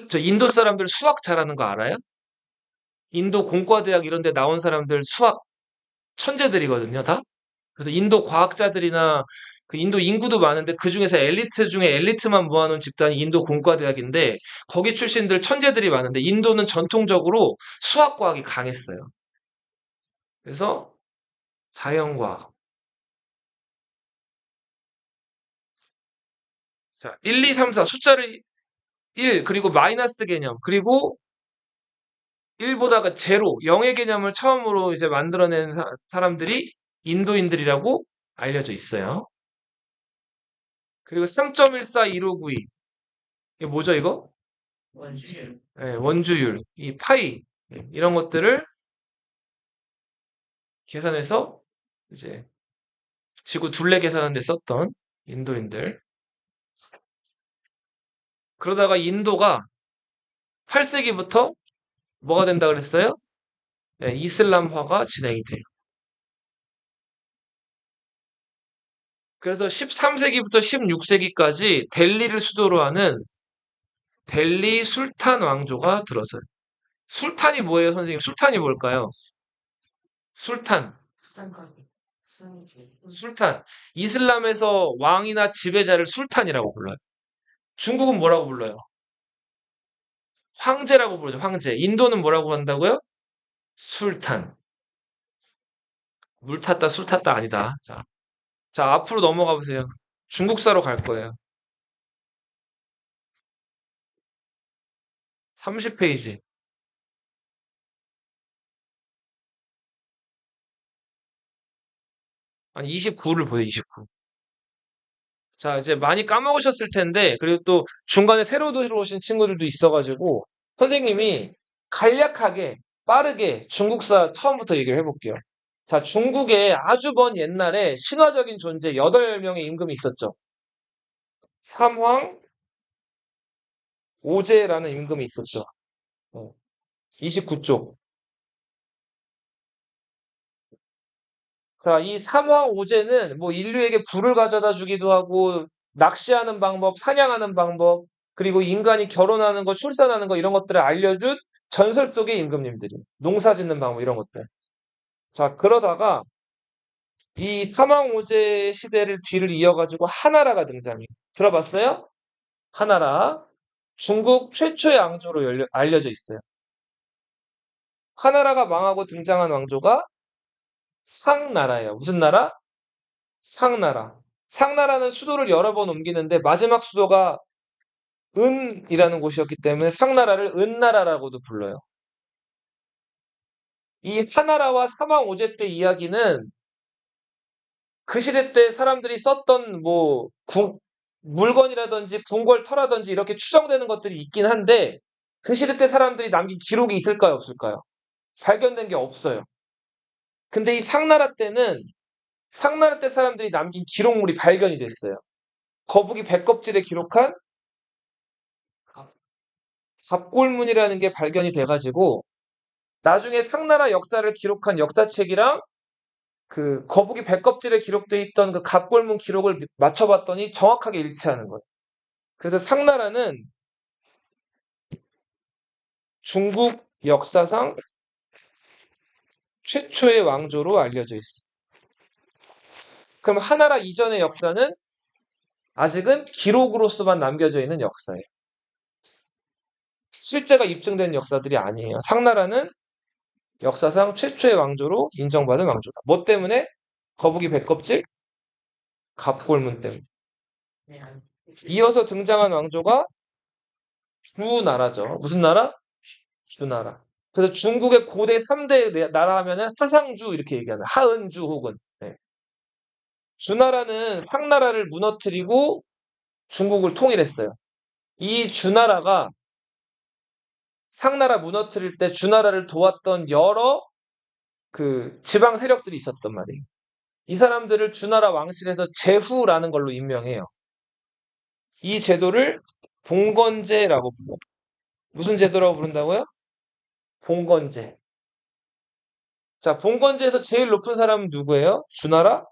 저 인도 사람들 수학 잘하는 거 알아요? 인도 공과대학 이런 데 나온 사람들 수학 천재들이거든요, 다. 그래서 인도 과학자들이나 그 인도 인구도 많은데 그 중에서 엘리트 중에 엘리트만 모아놓은 집단이 인도 공과대학인데 거기 출신들 천재들이 많은데 인도는 전통적으로 수학과학이 강했어요. 그래서 자연과학. 자, 1, 2, 3, 4 숫자를 1 그리고 마이너스 개념 그리고 1보다가 제로 0의 개념을 처음으로 이제 만들어낸 사람들이 인도인들이라고 알려져 있어요. 그리고 3.141592 이게 뭐죠 이거? 원주율. 예, 원주율, 이 파이 이런 것들을 계산해서 이제 지구 둘레 계산하는 데 썼던 인도인들. 그러다가 인도가 8세기부터 뭐가 된다 그랬어요? 예, 이슬람화가 진행이 돼요. 그래서 13세기부터 16세기까지 델리를 수도로 하는 델리 술탄 왕조가 들어서요. 술탄이 뭐예요, 선생님? 술탄이 뭘까요? 술탄. 수단가게. 수단이지. 술탄. 이슬람에서 왕이나 지배자를 술탄이라고 불러요. 중국은 뭐라고 불러요? 황제라고 부르죠, 황제. 인도는 뭐라고 한다고요? 술탄. 물 탔다, 술 탔다 아니다. 자, 앞으로 넘어가 보세요. 중국사로 갈 거예요. 30페이지. 아니, 29를 보세요, 29. 자, 이제 많이 까먹으셨을 텐데, 그리고 또 중간에 새로 들어오신 친구들도 있어가지고, 선생님이 간략하게, 빠르게 중국사 처음부터 얘기를 해볼게요. 자, 중국에 아주 먼 옛날에 신화적인 존재 8명의 임금이 있었죠. 삼황 오제라는 임금이 있었죠. 29쪽. 자, 이 삼황 오제는 뭐 인류에게 불을 가져다 주기도 하고, 낚시하는 방법, 사냥하는 방법, 그리고 인간이 결혼하는 거, 출산하는 거, 이런 것들을 알려준 전설 속의 임금님들이. 농사 짓는 방법, 이런 것들. 자, 그러다가 이 삼황 오제 시대를 뒤를 이어가지고 하나라가 등장해요. 들어봤어요? 하나라. 중국 최초의 왕조로 알려져 있어요. 하나라가 망하고 등장한 왕조가 상나라예요. 무슨 나라? 상나라. 상나라는 수도를 여러 번 옮기는데 마지막 수도가 은이라는 곳이었기 때문에 상나라를 은나라라고도 불러요. 이 하나라와 사망 오제 때 이야기는 그 시대 때 사람들이 썼던 뭐 물건이라든지 궁궐터라든지 이렇게 추정되는 것들이 있긴 한데 그 시대 때 사람들이 남긴 기록이 있을까요, 없을까요? 발견된 게 없어요. 근데 이 상나라 때는 상나라 때 사람들이 남긴 기록물이 발견이 됐어요. 거북이 배껍질에 기록한 갑골문이라는 게 발견이 돼가지고 나중에 상나라 역사를 기록한 역사책이랑 그 거북이 배껍질에 기록돼 있던 그 갑골문 기록을 맞춰봤더니 정확하게 일치하는 거예요. 그래서 상나라는 중국 역사상 최초의 왕조로 알려져 있어요. 그럼 하나라 이전의 역사는 아직은 기록으로서만 남겨져 있는 역사예요. 실제가 입증된 역사들이 아니에요. 상나라는 역사상 최초의 왕조로 인정받은 왕조다. 뭐 때문에? 거북이 배껍질, 갑골문 때문에. 네, 이어서 등장한 왕조가 주나라죠. 무슨 나라? 주나라. 그래서 중국의 고대 3대 나라 하면은 하상주 이렇게 얘기하는 하은주 혹은 네. 주나라는 상나라를 무너뜨리고 중국을 통일했어요. 이 주나라가 상나라 무너뜨릴 때 주나라를 도왔던 여러 그 지방 세력들이 있었단 말이에요. 이 사람들을 주나라 왕실에서 제후라는 걸로 임명해요. 이 제도를 봉건제라고 불러요. 무슨 제도라고 부른다고요? 봉건제. 자, 봉건제에서 제일 높은 사람은 누구예요? 주나라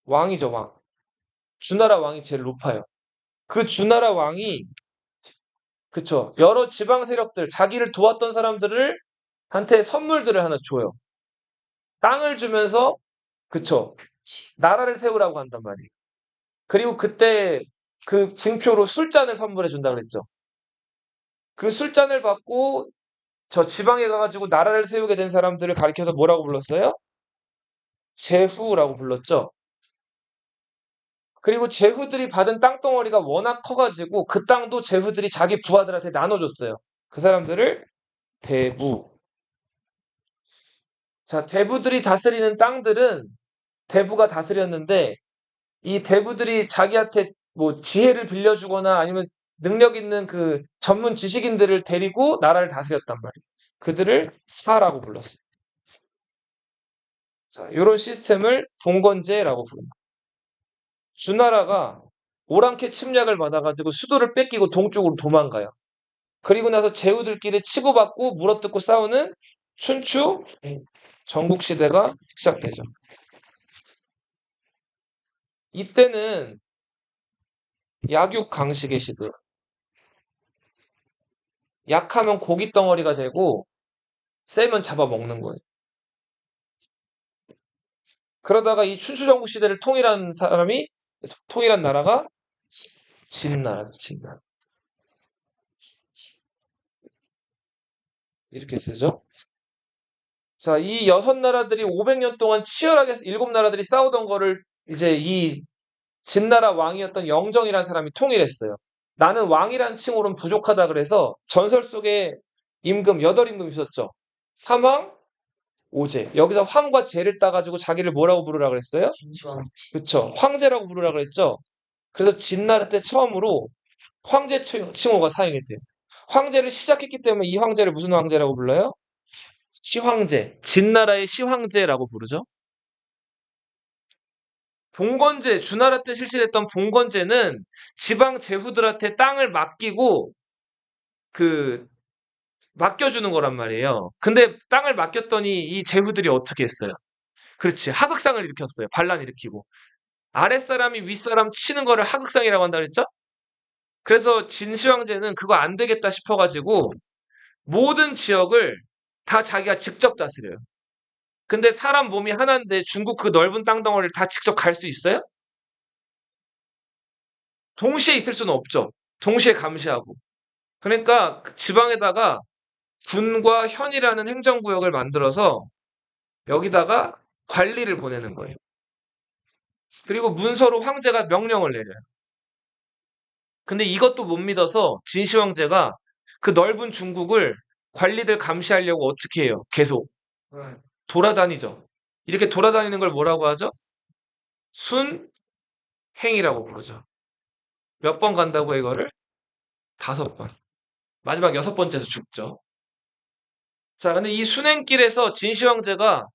왕이죠, 왕. 주나라 왕이 제일 높아요. 그 주나라 왕이, 그쵸. 여러 지방 세력들, 자기를 도왔던 사람들을 한테 선물들을 하나 줘요. 땅을 주면서, 그쵸. 나라를 세우라고 한단 말이에요. 그리고 그때 그 징표로 술잔을 선물해 준다 그랬죠. 그 술잔을 받고 저 지방에 가가지고 나라를 세우게 된 사람들을 가리켜서 뭐라고 불렀어요? 제후라고 불렀죠. 그리고 제후들이 받은 땅덩어리가 워낙 커가지고 그 땅도 제후들이 자기 부하들한테 나눠줬어요. 그 사람들을 대부. 자, 대부들이 다스리는 땅들은 대부가 다스렸는데 이 대부들이 자기한테 뭐 지혜를 빌려주거나 아니면 능력 있는 그 전문 지식인들을 데리고 나라를 다스렸단 말이에요. 그들을 사라고 불렀어요. 자, 이런 시스템을 봉건제라고 부릅니다. 주나라가 오랑캐 침략을 받아가지고 수도를 뺏기고 동쪽으로 도망가요. 그리고 나서 제후들끼리 치고받고 물어뜯고 싸우는 춘추 전국시대가 시작되죠. 이때는 약육강식의 시대. 약하면 고기 덩어리가 되고 세면 잡아먹는 거예요. 그러다가 이 춘추전국 시대를 통일한 나라가 진나라죠, 진나라. 이렇게 쓰죠. 자, 이 여섯 나라들이 500년 동안 치열하게 일곱 나라들이 싸우던 거를 이제 이 진나라 왕이었던 영정이라는 사람이 통일했어요. 나는 왕이란 칭호로는 부족하다 그래서 전설 속에 임금, 여덟 임금 있었죠. 삼왕, 오제. 여기서 황과 제를 따가지고 자기를 뭐라고 부르라 그랬어요? 진시황. 그쵸. 황제라고 부르라 그랬죠. 그래서 진나라 때 처음으로 황제 칭호가 사용이 돼요. 황제를 시작했기 때문에 이 황제를 무슨 황제라고 불러요? 시황제. 진나라의 시황제라고 부르죠. 봉건제, 주나라 때 실시됐던 봉건제는 지방 제후들한테 땅을 맡기고 그 맡겨주는 거란 말이에요. 근데 땅을 맡겼더니 이 제후들이 어떻게 했어요? 그렇지. 하극상을 일으켰어요. 반란 일으키고. 아랫사람이 윗사람 치는 거를 하극상이라고 한다 그랬죠? 그래서 진시황제는 그거 안 되겠다 싶어가지고 모든 지역을 다 자기가 직접 다스려요. 근데 사람 몸이 하나인데 중국 그 넓은 땅덩어리를 다 직접 갈 수 있어요? 동시에 있을 수는 없죠. 동시에 감시하고. 그러니까 그 지방에다가 군과 현이라는 행정구역을 만들어서 여기다가 관리를 보내는 거예요. 그리고 문서로 황제가 명령을 내려요. 근데 이것도 못 믿어서 진시 황제가 그 넓은 중국을 관리들 감시하려고 어떻게 해요? 계속 네. 돌아다니죠. 이렇게 돌아다니는 걸 뭐라고 하죠? 순행이라고 부르죠. 몇 번 간다고 이거를? 5번. 마지막 6번째에서 죽죠. 자, 근데 이 순행길에서 진시 황제가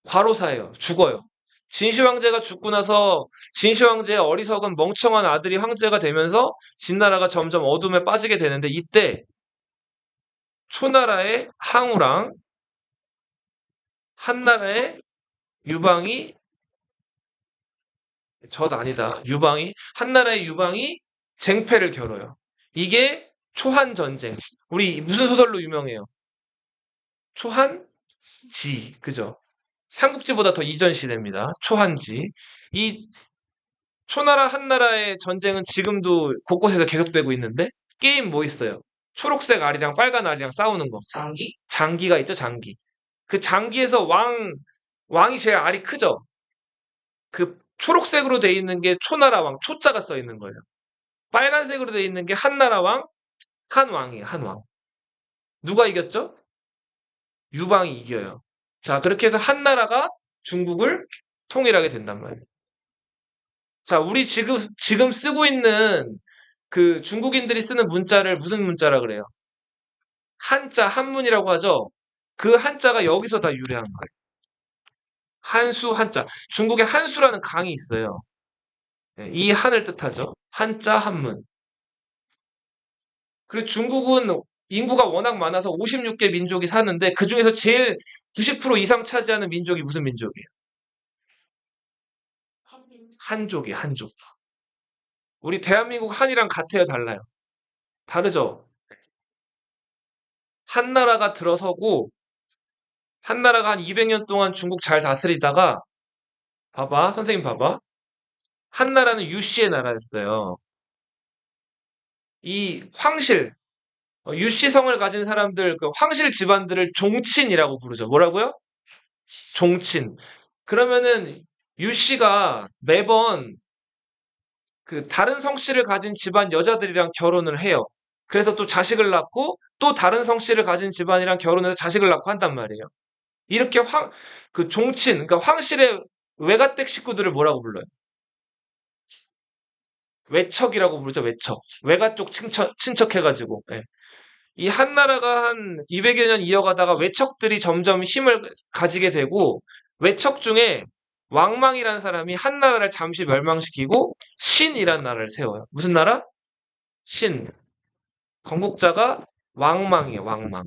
과로사예요. 죽어요. 진시 황제가 죽고 나서 진시 황제의 어리석은 멍청한 아들이 황제가 되면서 진나라가 점점 어둠에 빠지게 되는데 이때 초나라의 항우랑 한나라의 유방이 아니다. 유방이 한나라의 유방이 쟁패를 겨뤄요. 이게 초한 전쟁. 우리 무슨 소설로 유명해요? 초한지. 그죠? 삼국지보다 더 이전 시대입니다. 초한지. 이 초나라 한나라의 전쟁은 지금도 곳곳에서 계속되고 있는데 게임 뭐 있어요? 초록색 알이랑 빨간 알이랑 싸우는 거. 장기? 장기가 있죠, 장기. 그 장기에서 왕이 제일 알이 크죠? 그 초록색으로 돼 있는 게 초나라 왕, 초자가 써 있는 거예요. 빨간색으로 돼 있는 게 한나라 왕, 한왕이에요, 한왕. 누가 이겼죠? 유방이 이겨요. 자, 그렇게 해서 한나라가 중국을 통일하게 된단 말이에요. 자, 우리 지금 쓰고 있는 그 중국인들이 쓰는 문자를 무슨 문자라 그래요? 한자, 한문이라고 하죠? 그 한자가 여기서 다 유래한 거예요. 한수, 한자. 중국에 한수라는 강이 있어요. 네, 이 한을 뜻하죠. 한자, 한문. 그리고 중국은 인구가 워낙 많아서 56개 민족이 사는데 그 중에서 제일 90% 이상 차지하는 민족이 무슨 민족이에요? 한빈. 한족이에요, 한족. 우리 대한민국 한이랑 같아요, 달라요? 다르죠? 한나라가 들어서고 한나라가 한 200년 동안 중국 잘 다스리다가 봐봐, 선생님 봐봐. 한나라는 유씨의 나라였어요. 이 황실, 유씨성을 가진 사람들, 그 황실 집안들을 종친이라고 부르죠. 뭐라고요? 종친. 그러면은 유씨가 매번 그 다른 성씨를 가진 집안 여자들이랑 결혼을 해요. 그래서 또 자식을 낳고 또 다른 성씨를 가진 집안이랑 결혼해서 자식을 낳고 한단 말이에요. 이렇게 그 종친, 그러니까 황실의 외가댁 식구들을 뭐라고 불러요? 외척이라고 부르죠, 외척. 외가 쪽 친척해가지고. 예. 이 한나라가 한 200여 년 이어가다가 외척들이 점점 힘을 가지게 되고, 외척 중에 왕망이라는 사람이 한나라를 잠시 멸망시키고, 신이라는 나라를 세워요. 무슨 나라? 신. 건국자가 왕망이에요, 왕망.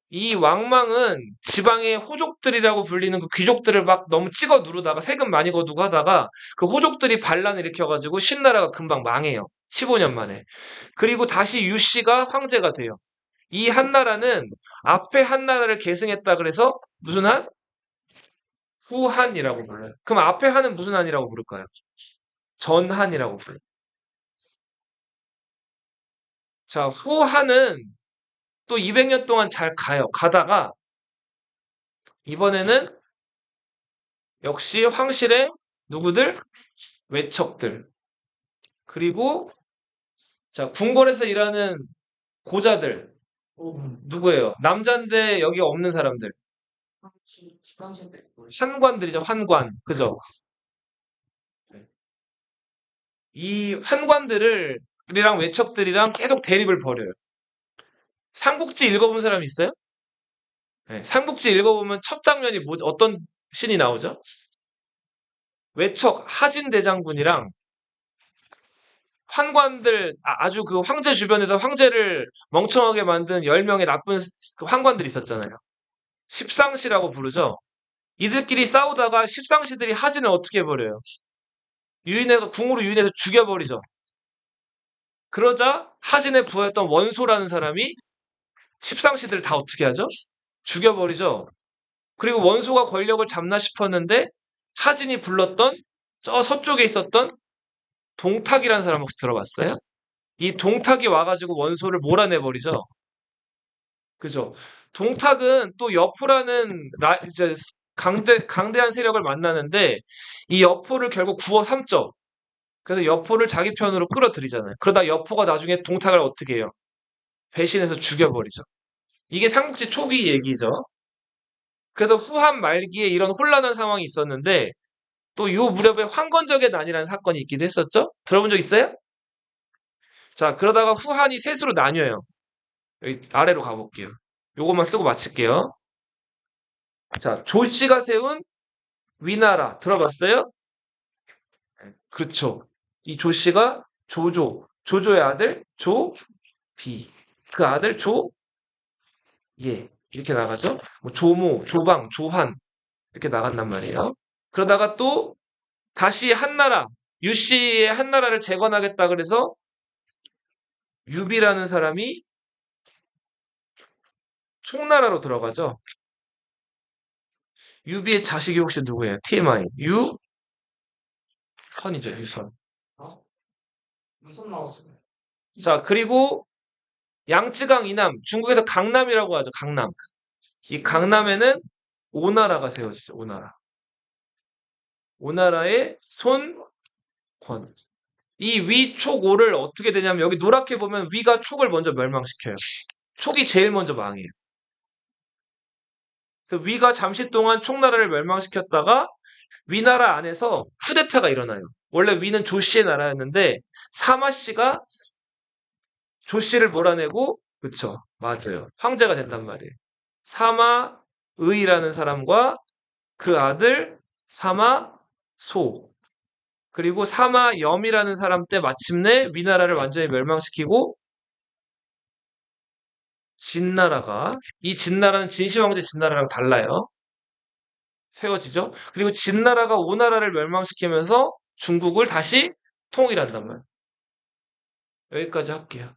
이 왕망은 지방의 호족들이라고 불리는 그 귀족들을 막 너무 찍어 누르다가 세금 많이 거두고 하다가 그 호족들이 반란을 일으켜가지고 신나라가 금방 망해요. 15년 만에. 그리고 다시 유씨가 황제가 돼요. 이 한나라는 앞에 한나라를 계승했다 그래서 무슨 한? 후한이라고 불러요. 그럼 앞에 한은 무슨 한이라고 부를까요? 전한이라고 불러요. 자, 후한은 또 200년 동안 잘 가요. 가다가 이번에는 역시 황실의 누구들? 외척들. 그리고 자, 궁궐에서 일하는 고자들. 누구예요? 남잔데 여기 없는 사람들. 지방신 때. 환관들이죠, 환관. 그죠? 이 환관들이랑 외척들이랑 계속 대립을 벌여요. 삼국지 읽어본 사람 있어요? 네, 삼국지 읽어보면 첫 장면이 어떤 신이 나오죠? 외척 하진 대장군이랑 환관들, 아주 그 황제 주변에서 황제를 멍청하게 만든 10명의 나쁜 그 환관들이 있었잖아요. 십상시라고 부르죠. 이들끼리 싸우다가 십상시들이 하진을 어떻게 해버려요? 궁으로 유인해서 죽여버리죠. 그러자 하진에 부하였던 원소라는 사람이 십상시들을 다 어떻게 하죠? 죽여버리죠. 그리고 원소가 권력을 잡나 싶었는데 하진이 불렀던 저 서쪽에 있었던 동탁이라는 사람 혹시 들어봤어요? 이 동탁이 와가지고 원소를 몰아내버리죠. 그죠? 동탁은 또 여포라는 이제 강대한 세력을 만나는데 이 여포를 결국 구워 삼죠. 그래서 여포를 자기 편으로 끌어들이잖아요. 그러다 여포가 나중에 동탁을 어떻게 해요? 배신해서 죽여버리죠. 이게 삼국지 초기 얘기죠. 그래서 후한 말기에 이런 혼란한 상황이 있었는데 또 요 무렵에 황건적의 난이라는 사건이 있기도 했었죠. 들어본 적 있어요? 자, 그러다가 후한이 셋으로 나뉘어요. 여기 아래로 가볼게요. 요것만 쓰고 마칠게요. 자, 조씨가 세운 위나라 들어봤어요? 그렇죠. 이 조씨가 조조의 아들 조비, 그 아들 조예 이렇게 나가죠. 뭐 조모, 조방, 조한 이렇게 나간단 말이에요. 그러다가 또 다시 한나라 유씨의 한나라를 재건하겠다 그래서 유비라는 사람이 총나라로 들어가죠. 유비의 자식이 혹시 누구예요? TMI. 유선이죠, 유선. 어? 무슨 나왔어요? 자, 그리고 양쯔강 이남, 중국에서 강남이라고 하죠, 강남. 이 강남에는 오나라가 세워지죠, 오나라. 오나라의 손권. 이 위, 촉, 오를 어떻게 되냐면 여기 노랗게 보면 위가 촉을 먼저 멸망시켜요. 촉이 제일 먼저 망해요. 그래서 위가 잠시 동안 촉나라를 멸망시켰다가 위나라 안에서 쿠데타가 일어나요. 원래 위는 조씨의 나라였는데 사마씨가 조씨를 몰아내고 그쵸 맞아요. 황제가 된단 말이에요. 사마의라는 사람과 그 아들 사마소 그리고 사마염이라는 사람 때 마침내 위나라를 완전히 멸망시키고 진나라가 이 진나라는 진시황제 진나라랑 달라요. 세워지죠. 그리고 진나라가 오나라를 멸망시키면서 중국을 다시 통일한단 말이에요. 여기까지 할게요.